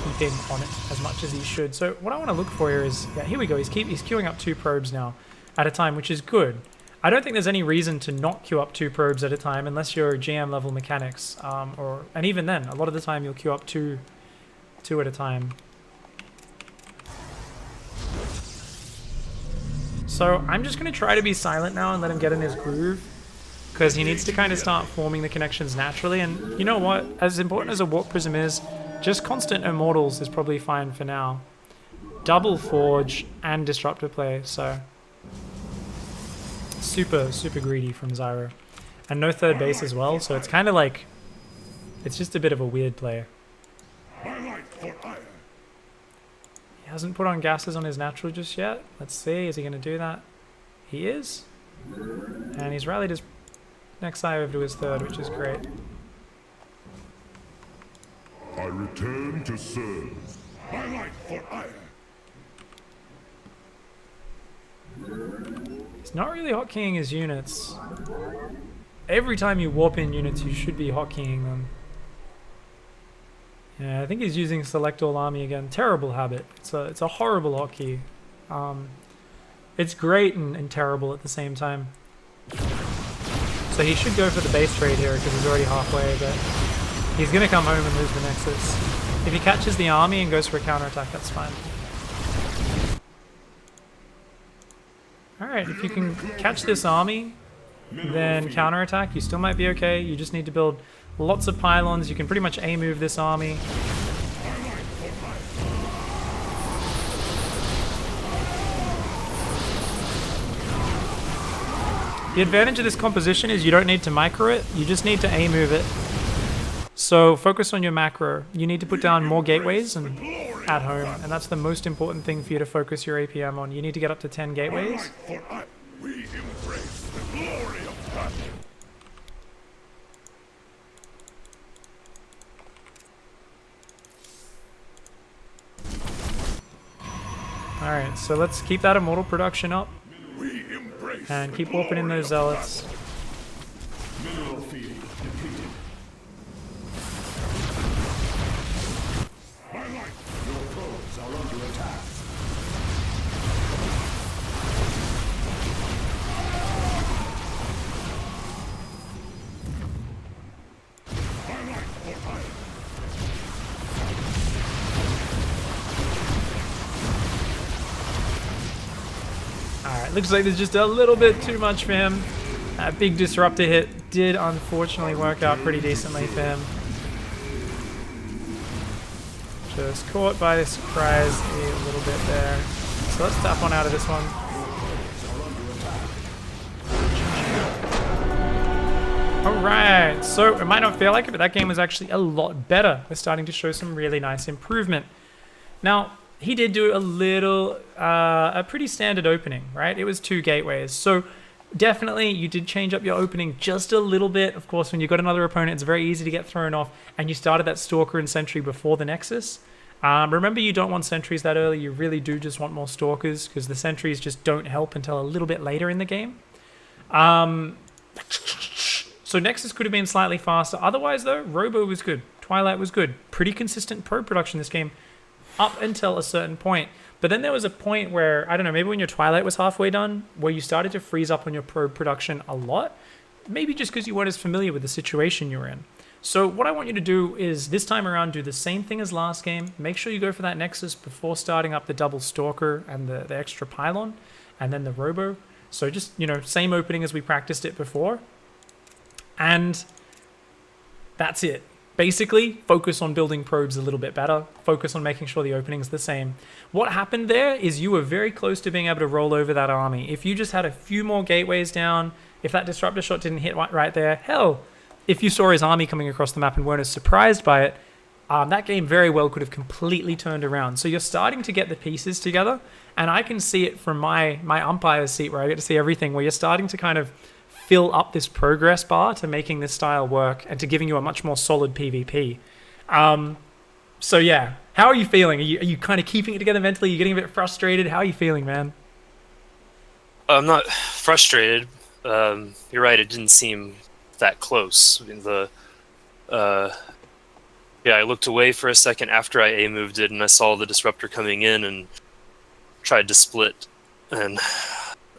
[SPEAKER 1] keeping on it as much as he should. So what I want to look for here is, yeah, here we go. He's queuing up 2 probes now at a time, which is good. I don't think there's any reason to not queue up 2 probes at a time unless you're GM level mechanics, and even then, a lot of the time you'll queue up two at a time. So I'm just going to try to be silent now and let him get in his groove, because he needs to kind of start forming the connections naturally. And you know what? As important as a warp prism is, just constant immortals is probably fine for now. Double forge and disruptor play, so super greedy from Zyro. And no third base as well, so it's kind of like, it's just a bit of a weird play. He hasn't put on gases on his natural just yet. Let's see, is he going to do that? He is. And he's rallied his next eye over to his third, which is great.
[SPEAKER 3] I return to serve. Highlight for ire.
[SPEAKER 1] He's not really hotkeying his units. Every time you warp in units, you should be hotkeying them. Yeah, I think he's using select all army again. Terrible habit. It's a horrible hotkey. It's great and terrible at the same time. So he should go for the base trade here because he's already halfway, but he's going to come home and lose the nexus. If he catches the army and goes for a counterattack, that's fine. Alright, if you can catch this army, then counterattack, you still might be okay. You just need to build lots of pylons. You can pretty much A-move this army. The advantage of this composition is you don't need to micro it, you just need to A-move it. So focus on your macro. You need to put down more gateways and at home, and that's the most important thing for you to focus your APM on. You need to get up to 10 gateways.
[SPEAKER 3] We embrace the glory of battle.
[SPEAKER 1] Alright, so let's keep that immortal production up
[SPEAKER 3] We embrace
[SPEAKER 1] and keep warping in those zealots.
[SPEAKER 3] mineral field depleted. Highlight. Your probes are under attack.
[SPEAKER 1] Looks like there's just a little bit too much for him. That big disruptor hit did unfortunately work out pretty decently for him. Just caught by this surprise a little bit there. So let's tap on out of this one. Alright, so it might not feel like it, but that game was actually a lot better. We're starting to show some really nice improvement. Now, he did do a pretty standard opening, right? It was 2 gateways. So definitely you did change up your opening just a little bit. Of course, when you got another opponent, it's very easy to get thrown off, and you started that Stalker and Sentry before the Nexus. Remember, you don't want Sentries that early. You really do just want more Stalkers, because the Sentries just don't help until a little bit later in the game. So Nexus could have been slightly faster. Otherwise, though, Robo was good. Twilight was good. Pretty consistent probe production this game up until a certain point. But then there was a point where, I don't know, maybe when your Twilight was halfway done, where you started to freeze up on your probe production a lot. Maybe just because you weren't as familiar with the situation you were in. So what I want you to do is, this time around, do the same thing as last game. Make sure you go for that Nexus before starting up the double Stalker and the extra Pylon, and then the Robo. So just, you know, same opening as we practiced it before. And that's it. Basically, focus on building probes a little bit better. Focus on making sure the opening's the same. What happened there is you were very close to being able to roll over that army. If you just had a few more gateways down, if that disruptor shot didn't hit right there, hell, if you saw his army coming across the map and weren't as surprised by it, that game very well could have completely turned around. So you're starting to get the pieces together, and I can see it from my umpire's seat where I get to see everything, where you're starting to kind of fill up this progress bar to making this style work and to giving you a much more solid PvP. So yeah, how are you feeling? Are you kind of keeping it together mentally? Are you getting a bit frustrated? How are you feeling, man?
[SPEAKER 2] I'm not frustrated. You're right, it didn't seem that close. I mean, I looked away for a second after I A-moved it, and I saw the disruptor coming in and tried to split. And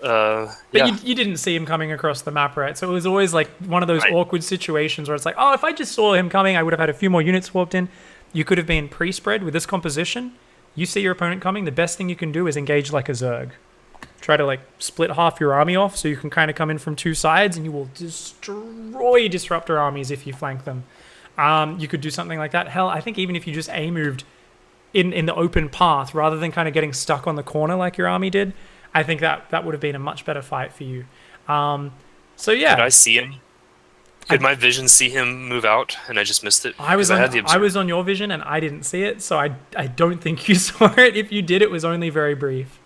[SPEAKER 1] But you didn't see him coming across the map, right? So it was always like one of those awkward situations where it's like, oh, if I just saw him coming, I would have had a few more units swapped in. You could have been pre-spread with this composition. You see your opponent coming, the best thing you can do is engage like a Zerg. Try to like split half your army off so you can kind of come in from 2 sides, and you will destroy disruptor armies if you flank them. You could do something like that. Hell, I think even if you just A-moved in the open path rather than kind of getting stuck on the corner like your army did, I think that would have been a much better fight for you. So yeah.
[SPEAKER 2] Could I see him? Could my vision see him move out and I just missed it?
[SPEAKER 1] I was on your vision and I didn't see it, so I don't think you saw it. If you did, it was only very brief.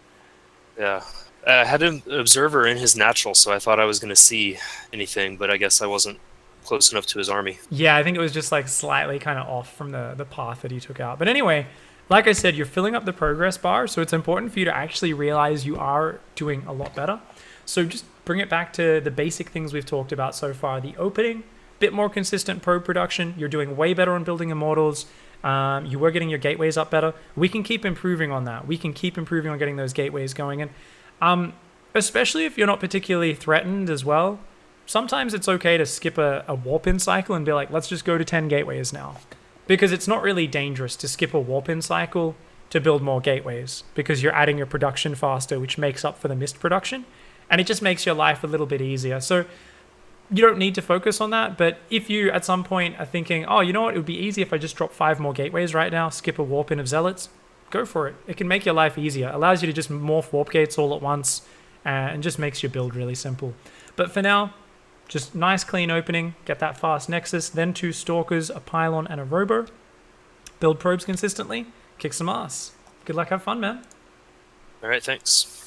[SPEAKER 2] Yeah. I had an observer in his natural, so I thought I was going to see anything, but I guess I wasn't close enough to his army.
[SPEAKER 1] Yeah, I think it was just like slightly kind of off from the path that he took out. But anyway, like I said, you're filling up the progress bar, so it's important for you to actually realize you are doing a lot better. So just bring it back to the basic things we've talked about so far. The opening, bit more consistent probe production. You're doing way better on building Immortals. You were getting your gateways up better. We can keep improving on that. We can keep improving on getting those gateways going in. Especially if you're not particularly threatened as well. Sometimes it's okay to skip a warp-in cycle and be like, let's just go to 10 gateways now. Because it's not really dangerous to skip a warp-in cycle to build more gateways, because you're adding your production faster, which makes up for the missed production. And it just makes your life a little bit easier. So you don't need to focus on that, but if you at some point are thinking, oh, you know what, it would be easy if I just drop 5 more gateways right now, skip a warp-in of Zealots, go for it. It can make your life easier. Allows you to just morph warp gates all at once, and just makes your build really simple. But for now, just nice clean opening, get that fast Nexus, then 2 Stalkers, a Pylon, and a Robo. Build probes consistently, kick some ass. Good luck, have fun, man.
[SPEAKER 2] Alright, thanks.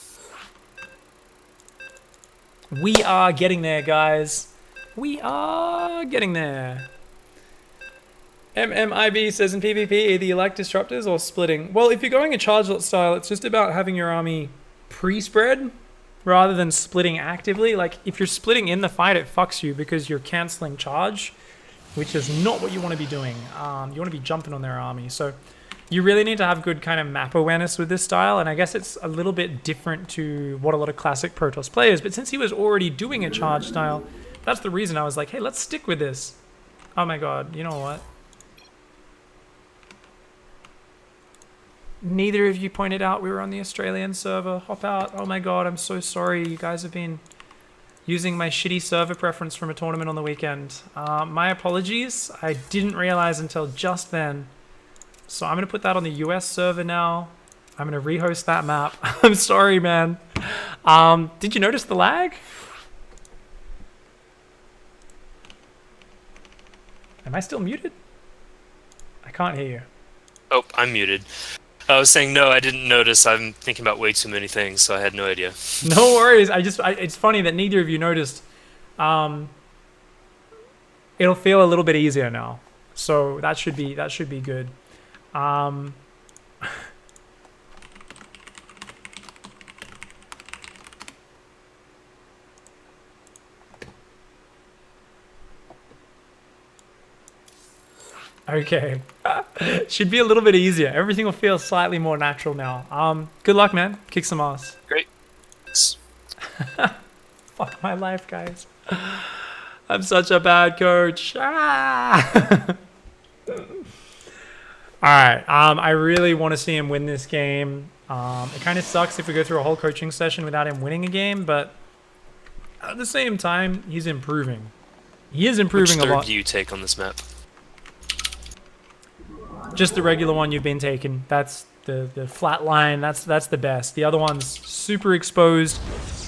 [SPEAKER 1] We are getting there, guys. We are getting there. MMIB says in PvP, either you like disruptors or splitting. Well, if you're going a charge lot style, it's just about having your army pre-spread rather than splitting actively. Like, if you're splitting in the fight, it fucks you because you're cancelling charge, which is not what you want to be doing. You want to be jumping on their army. So you really need to have good kind of map awareness with this style, and I guess it's a little bit different to what a lot of classic Protoss players, but since he was already doing a charge style, that's the reason I was like, hey, let's stick with this. Oh my god, you know what? neither of you pointed out we were on the Australian server. Hop out. Oh my god, I'm so sorry. You guys have been using my shitty server preference from a tournament on the weekend. My apologies. I didn't realize until just then. So I'm going to put that on the US server now. I'm going to rehost that map. I'm sorry, man. Did you notice the lag? Am I still muted? I can't hear you.
[SPEAKER 2] Oh, I'm muted. I was saying no, I didn't notice. I'm thinking about way too many things, so I had no idea.
[SPEAKER 1] No worries. It's funny that neither of you noticed. It'll feel a little bit easier now, so that should be good. Okay. Should be a little bit easier. Everything will feel slightly more natural now. Good luck, man. Kick some ass.
[SPEAKER 2] Great. Thanks.
[SPEAKER 1] Fuck my life, guys. I'm such a bad coach. Ah! Alright, I really want to see him win this game. It kind of sucks if we go through a whole coaching session without him winning a game, but at the same time, he's improving. He is improving a lot.
[SPEAKER 2] Which third do you take on this map?
[SPEAKER 1] Just the regular one you've been taking. That's the flat line. That's the best. The other one's super exposed.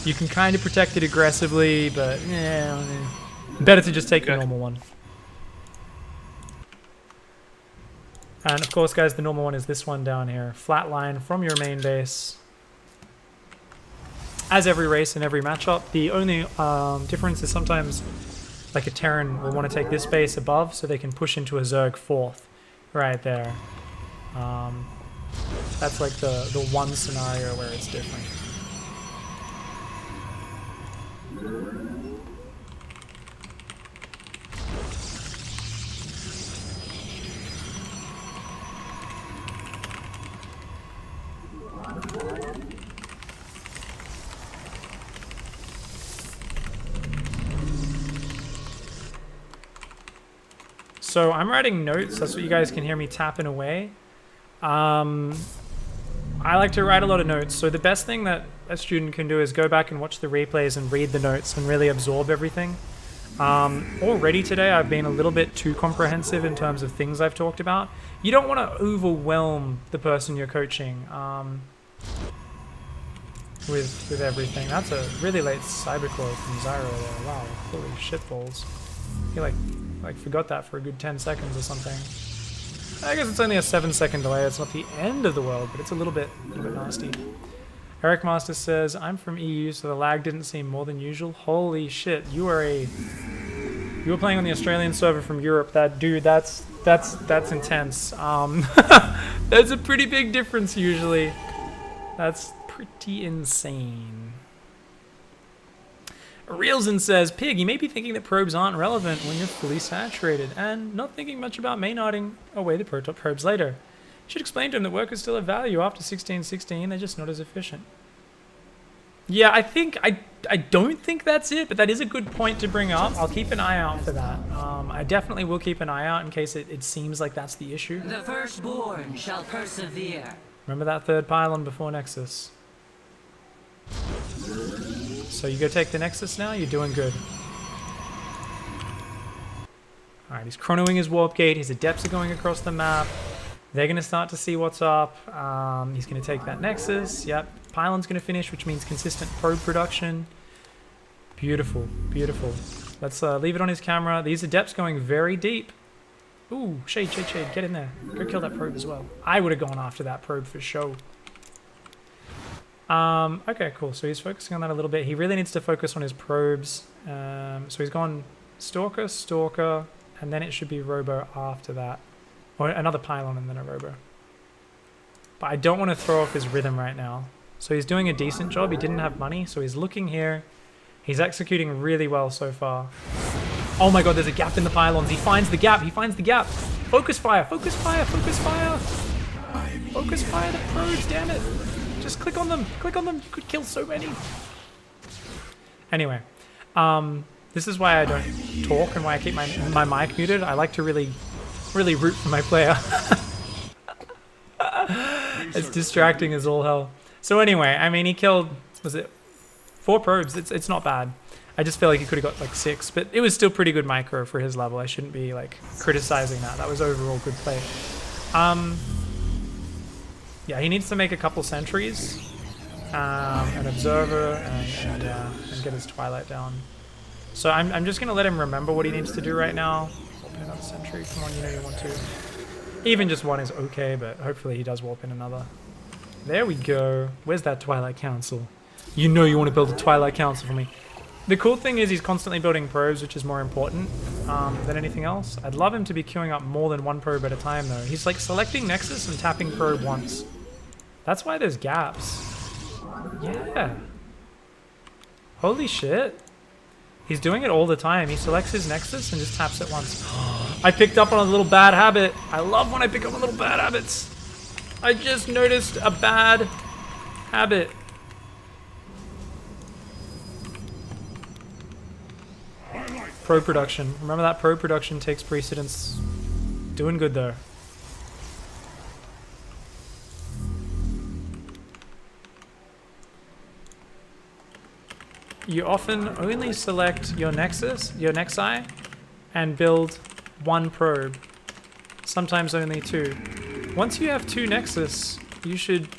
[SPEAKER 1] You can kind of protect it aggressively, but yeah, better to just take the normal one. And of course, guys, the normal one is this one down here. Flat line from your main base. As every race and every matchup, the only difference is sometimes like a Terran will want to take this base above so they can push into a Zerg fourth. Right there. That's like the one scenario where it's different. So I'm writing notes. That's what you guys can hear me tapping away. I like to write a lot of notes. So the best thing that a student can do is go back and watch the replays and read the notes and really absorb everything. Already today I've been a little bit too comprehensive in terms of things I've talked about. You don't want to overwhelm the person you're coaching with everything. That's a really late cyberclaw from Zyro there. Wow, holy shitballs. He like forgot that for a good 10 seconds or something. I guess it's only a 7-second delay. It's not the end of the world, but it's a little bit nasty. Eric Master says, I'm from EU, so the lag didn't seem more than usual. Holy shit, you were playing on the Australian server from Europe. That dude, that's intense. There's a pretty big difference usually. That's pretty insane. Reelson says, Pig, you may be thinking that probes aren't relevant when you're fully saturated, and not thinking much about maynarding away the probes later. You should explain to him that workers still have value after 1616, they're just not as efficient. Yeah, I don't think that's it, but that is a good point to bring up. I'll keep an eye out for that. I definitely will keep an eye out in case it seems like that's the issue.
[SPEAKER 4] The firstborn shall persevere.
[SPEAKER 1] Remember that third pylon before Nexus. So you go take the Nexus now, you're doing good. Alright, he's chronoing his warp gate, his adepts are going across the map. They're going to start to see what's up. He's going to take that Nexus. Yep, pylon's going to finish, which means consistent probe production. Beautiful, beautiful. Let's leave it on his camera. These adepts going very deep. Ooh, Shade, get in there. Go kill that probe as well. I would have gone after that probe for sure. Okay, cool. So he's focusing on that a little bit. He really needs to focus on his probes. So he's gone Stalker, and then it should be Robo after that. Or another pylon and then a Robo. But I don't want to throw off his rhythm right now. So he's doing a decent job. He didn't have money, so he's looking here. He's executing really well so far. Oh my god, there's a gap in the pylons. He finds the gap. Focus fire. Focus fire the probes, damn it. Just click on them. You could kill so many. Anyway, this is why I don't talk and why I keep my mic muted. I like to really root for my player. It's distracting as all hell. So anyway, I mean, he killed, was it 4 probes? It's not bad. I just feel like he could have got like 6, but it was still pretty good micro for his level. I shouldn't be like criticizing that. That was overall good play. Yeah, he needs to make a couple sentries, an observer, and get his twilight down. So I'm just gonna let him remember what he needs to do right now. Warp in another sentry. Come on, you know you want to. Even just one is okay, but hopefully he does warp in another. There we go. Where's that Twilight Council? You know you want to build a Twilight Council for me. The cool thing is he's constantly building probes, which is more important than anything else. I'd love him to be queuing up more than 1 probe at a time, though. He's like selecting Nexus and tapping probe once. That's why there's gaps. Yeah. Holy shit. He's doing it all the time. He selects his Nexus and just taps it once. I picked up on a little bad habit. I love when I pick up on little bad habits. I just noticed a bad habit. Pro production. Remember that pro production takes precedence. Doing good though. You often only select your Nexus, your Nexi, and build 1 probe. Sometimes only 2. Once you have 2 Nexus, you should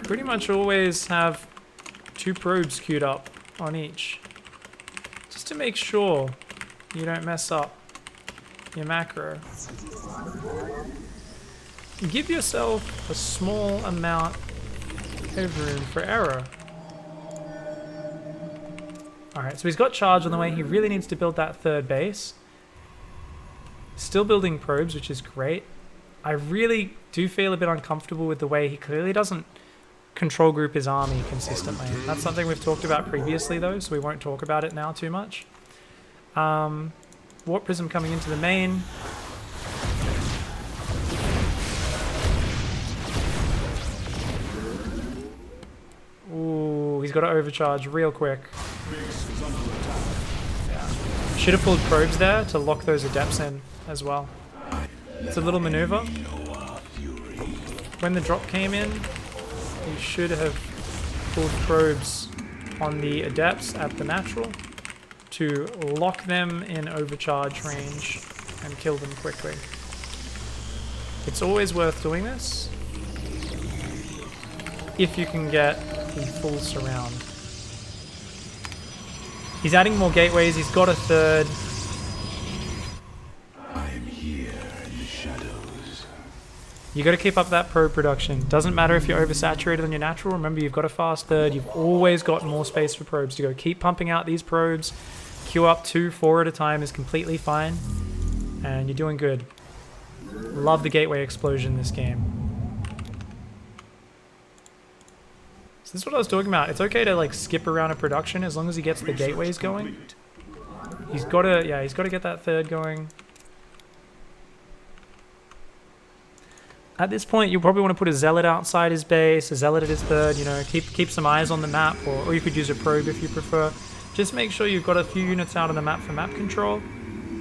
[SPEAKER 1] pretty much always have 2 probes queued up on each. Just to make sure you don't mess up your macro. Give yourself a small amount of room for error. Alright, so he's got charge on the way. He really needs to build that 3rd base. Still building probes, which is great. I really do feel a bit uncomfortable with the way he clearly doesn't control group his army consistently. That's something we've talked about previously though, so we won't talk about it now too much. Warp Prism coming into the main. Ooh, he's got to overcharge real quick. Yeah. Should have pulled probes there to lock those adepts in as well. It's a little maneuver. When the drop came in, you should have pulled probes on the adepts at the natural to lock them in overcharge range and kill them quickly. It's always worth doing this if you can get the full surround. He's adding more gateways, he's got a 3rd.
[SPEAKER 3] I'm here in the shadows.
[SPEAKER 1] You got to keep up that probe production. Doesn't matter if you're oversaturated on your natural. Remember, you've got a fast 3rd. You've always got more space for probes to go. Keep pumping out these probes. Queue up 2, 4 at a time is completely fine. And you're doing good. Love the gateway explosion in this game. So this is what I was talking about. It's okay to like skip around a production as long as he gets the gateways going. He's got to, yeah, he's got to get that 3rd going. At this point, you probably want to put a zealot outside his base, a zealot at his 3rd, you know, keep some eyes on the map, or you could use a probe if you prefer. Just make sure you've got a few units out on the map for map control.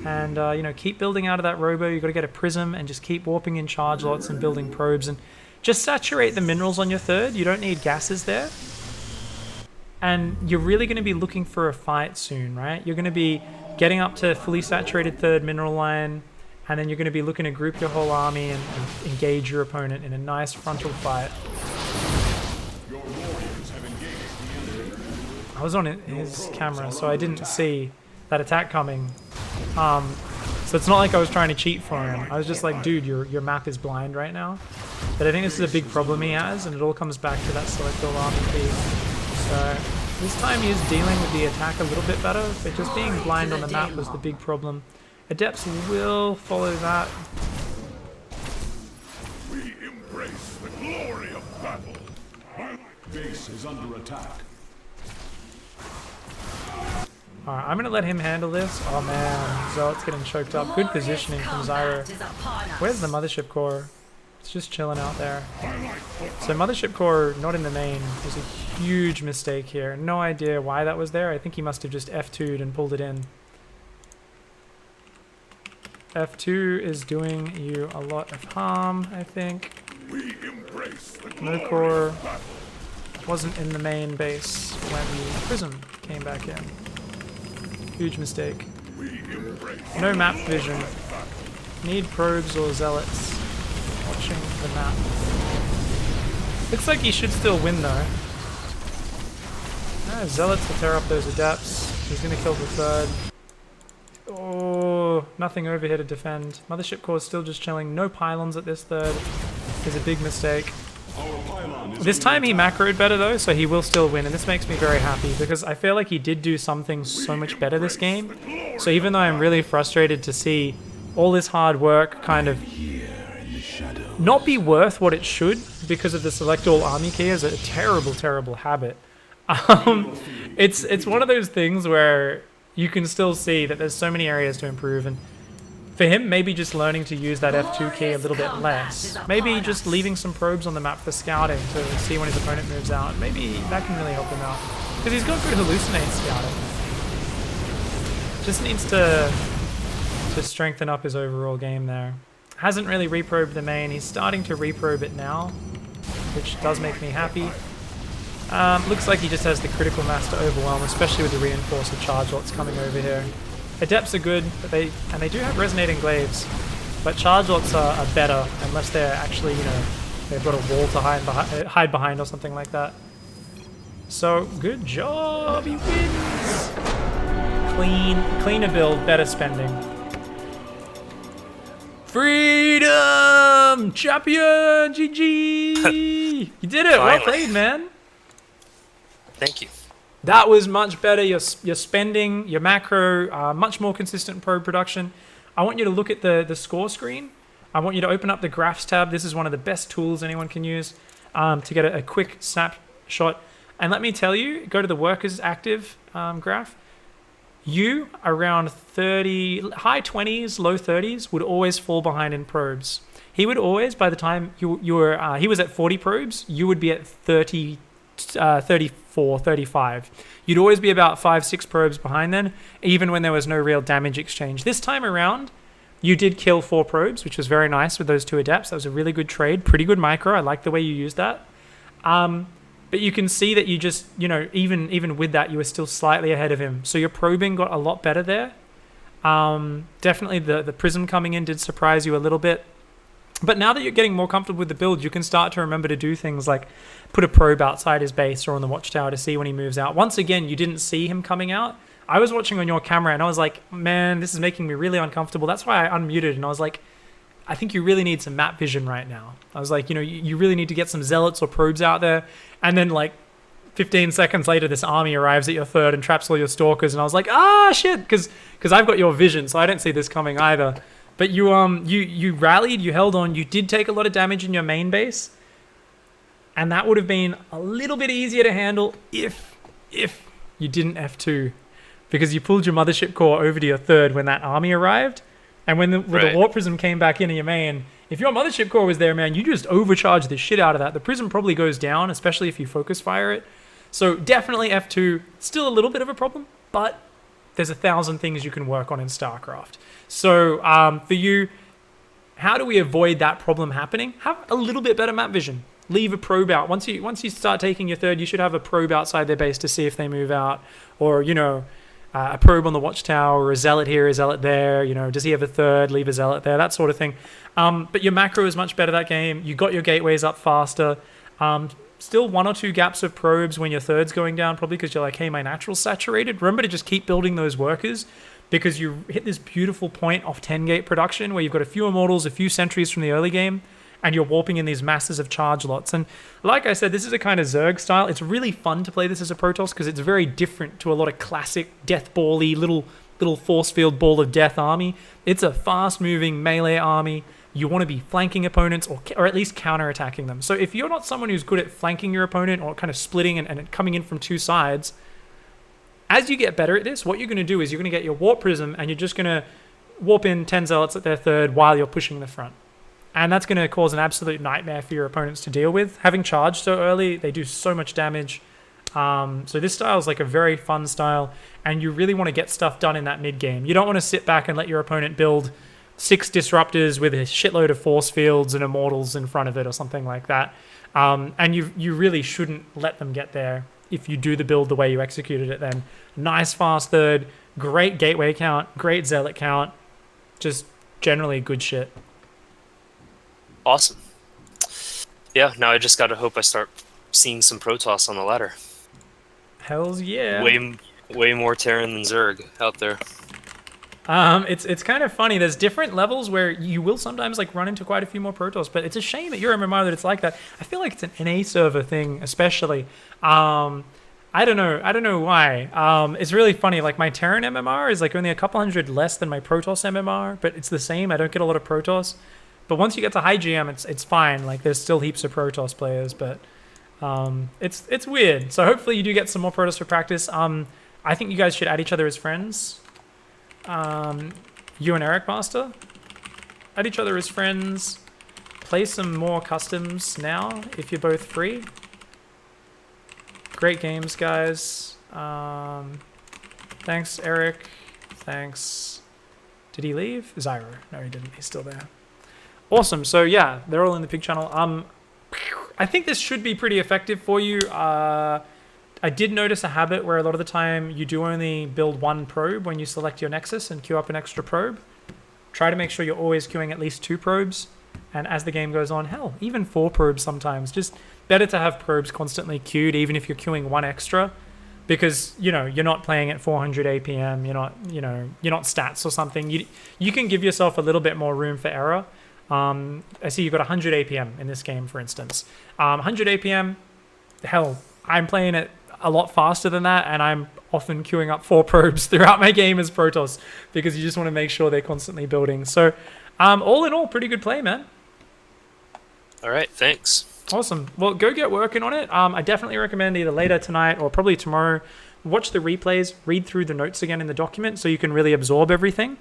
[SPEAKER 1] And, you know, keep building out of that robo. You've got to get a prism and just keep warping in charge lots and building probes. And just saturate the minerals on your 3rd. You don't need gases there. And you're really going to be looking for a fight soon, right? You're going to be getting up to fully saturated 3rd mineral line. And then you're going to be looking to group your whole army and engage your opponent in a nice frontal fight. I was on his camera, so I didn't see that attack coming. So it's not like I was trying to cheat for him. I was just like, dude, your map is blind right now. But I think this is a big problem he has, and it all comes back to that select all army piece. So this time he is dealing with the attack a little bit better, but just being blind on the map was the big problem. Adepts will follow that.
[SPEAKER 3] We embrace the glory of battle. Base is under attack.
[SPEAKER 1] Alright, I'm going to let him handle this. Oh man, Zealot's getting choked up. Good positioning from Zyro. Where's the Mothership Core? It's just chilling out there. So Mothership Core not in the main was a huge mistake here. No idea why that was there. I think he must have just F2'd and pulled it in. F2 is doing you a lot of harm, I think.
[SPEAKER 3] We embrace the
[SPEAKER 1] No
[SPEAKER 3] glory
[SPEAKER 1] core
[SPEAKER 3] of battle.
[SPEAKER 1] wasn't in the main base when the prism came back in. Huge mistake.
[SPEAKER 3] We embrace
[SPEAKER 1] No map vision. Need probes or zealots. Watching the map. Looks like he should still win though. Zealots will tear up those adepts. He's gonna kill the third. Oh, nothing over here to defend. Mothership core is still just chilling. No pylons at this third. Is a big mistake.
[SPEAKER 3] our pylon is
[SPEAKER 1] This time he macroed better though, so he will still win, and this makes me very happy because I feel like he did do something so much better this game. So even though I'm really frustrated to see all this hard work kind of not be worth what it should because of the select all army key is a terrible, terrible habit. It's one of those things where you can still see that there's so many areas to improve, and for him, maybe just learning to use that F2 key a little bit less. Maybe just leaving some probes on the map for scouting to see when his opponent moves out. Maybe that can really help him out. Because he's got good hallucinate scouting. Just needs to strengthen up his overall game there. Hasn't really reprobed the main. He's starting to reprobe it now, which does make me happy. Looks like he just has the critical mass to overwhelm, especially with the reinforcer charge lots coming over here. Adepts are good, but they do have resonating glaives, but charge lots are better unless they're actually, you know, they've got a wall to hide behind or something like that. So good job, he wins. Cleaner build, better spending. Freedom, champion, GG. You did it. Well
[SPEAKER 2] Finally.
[SPEAKER 1] played, man.
[SPEAKER 2] Thank you.
[SPEAKER 1] That was much better. Your spending, your macro, much more consistent probe production. I want you to look at the score screen. I want you to open up the graphs tab. This is one of the best tools anyone can use to get a quick snapshot. And let me tell you, go to the workers active graph. You around 30, high 20s, low 30s would always fall behind in probes. He would always, by the time he was at 40 probes, you would be at 30. 34, 35. You'd always be about 5-6 probes behind then, even when there was no real damage exchange. This time around, you did kill 4 probes, which was very nice with those 2 adepts. That was a really good trade, pretty good micro. I like the way you used that. But you can see that you just, you know, even with that, you were still slightly ahead of him. So your probing got a lot better there. Definitely the prism coming in did surprise you a little bit. But now that you're getting more comfortable with the build, you can start to remember to do things like put a probe outside his base or on the watchtower to see when he moves out. Once again, you didn't see him coming out. I was watching on your camera and I was like, man, this is making me really uncomfortable. That's why I unmuted and I was like, I think you really need some map vision right now. I was like, you know, you really need to get some zealots or probes out there. And then like 15 seconds later, this army arrives at your third and traps all your stalkers. And I was like, ah, shit, because I've got your vision, so I don't see this coming either. But you rallied, you held on, you did take a lot of damage in your main base, and that would have been a little bit easier to handle if you didn't F2, because you pulled your mothership core over to your third when that army arrived, and when the warp prism came back into your main, if your mothership core was there, man, you just overcharged the shit out of that. The prism probably goes down, especially if you focus fire it. So definitely F2, still a little bit of a problem, but there's 1,000 things you can work on in StarCraft. So for you, how do we avoid that problem happening? Have a little bit better map vision. Leave a probe out. Once you start taking your third, you should have a probe outside their base to see if they move out. Or, you know, a probe on the watchtower, or a zealot here, a zealot there. You know, does he have a third? Leave a zealot there, that sort of thing. But your macro is much better that game. You got your gateways up faster. Still 1 or 2 gaps of probes when your third's going down, probably because you're like, hey, my natural's saturated. Remember to just keep building those workers, because you hit this beautiful point off 10 gate production where you've got a few immortals, a few sentries from the early game, and you're warping in these masses of charge lots. And like I said, this is a kind of Zerg style. It's really fun to play this as a Protoss because it's very different to a lot of classic death ball-y little force field ball of death army. It's a fast-moving melee army. You want to be flanking opponents or at least counter-attacking them. So if you're not someone who's good at flanking your opponent or kind of splitting and coming in from 2 sides, as you get better at this, what you're going to do is you're going to get your warp prism and you're just going to warp in 10 zealots at their third while you're pushing the front. And that's going to cause an absolute nightmare for your opponents to deal with. Having charged so early, they do so much damage. So this style is like a very fun style, and you really want to get stuff done in that mid game. You don't want to sit back and let your opponent build 6 disruptors with a shitload of force fields and immortals in front of it or something like that. And you really shouldn't let them get there if you do the build the way you executed it then. Nice fast third, great gateway count, great zealot count, just generally good shit.
[SPEAKER 2] Awesome. Yeah, now I just gotta hope I start seeing some Protoss on the ladder.
[SPEAKER 1] Hells yeah.
[SPEAKER 2] Way more Terran than Zerg out there.
[SPEAKER 1] It's kind of funny. There's different levels where you will sometimes like run into quite a few more Protoss, but it's a shame at your MMR that it's like that. I feel like it's an NA server thing, especially. I don't know why. It's really funny. Like my Terran MMR is like only a couple hundred less than my Protoss MMR, but it's the same. I don't get a lot of Protoss. But once you get to high GM, it's fine. Like there's still heaps of Protoss players, but it's weird. So hopefully you do get some more Protoss for practice. I think you guys should add each other as friends. You and Eric Master, add each other as friends. Play some more customs now if you're both free. Great games, guys. Thanks, Eric. Thanks. Did he leave? Zyro. No, he didn't. He's still there. Awesome. So yeah, they're all in the pig channel. I think this should be pretty effective for you. I did notice a habit where a lot of the time you do only build one probe when you select your nexus and queue up an extra probe. Try to make sure you're always queuing at least 2 probes. And as the game goes on, hell, even 4 probes sometimes. Just better to have probes constantly queued, even if you're queuing 1 extra. Because, you know, you're not playing at 400 APM, you're not stats or something. You can give yourself a little bit more room for error. I see you've got 100 APM in this game, for instance. 100 APM, hell, I'm playing it a lot faster than that, and I'm often queuing up 4 probes throughout my game as Protoss because you just want to make sure they're constantly building. So, all in all, pretty good play, man.
[SPEAKER 2] All right, thanks.
[SPEAKER 1] Awesome. Well, go get working on it. I definitely recommend either later tonight or probably tomorrow, watch the replays, read through the notes again in the document so you can really absorb everything.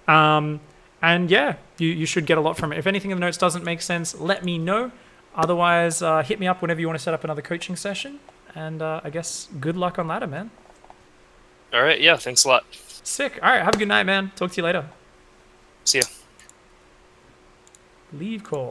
[SPEAKER 1] And yeah, you should get a lot from it. If anything in the notes doesn't make sense, let me know. Otherwise, hit me up whenever you want to set up another coaching session. And I guess good luck on ladder, man.
[SPEAKER 2] All right, yeah, thanks a lot.
[SPEAKER 1] Sick. All right, have a good night, man. Talk to you later.
[SPEAKER 2] See ya.
[SPEAKER 1] Leave call.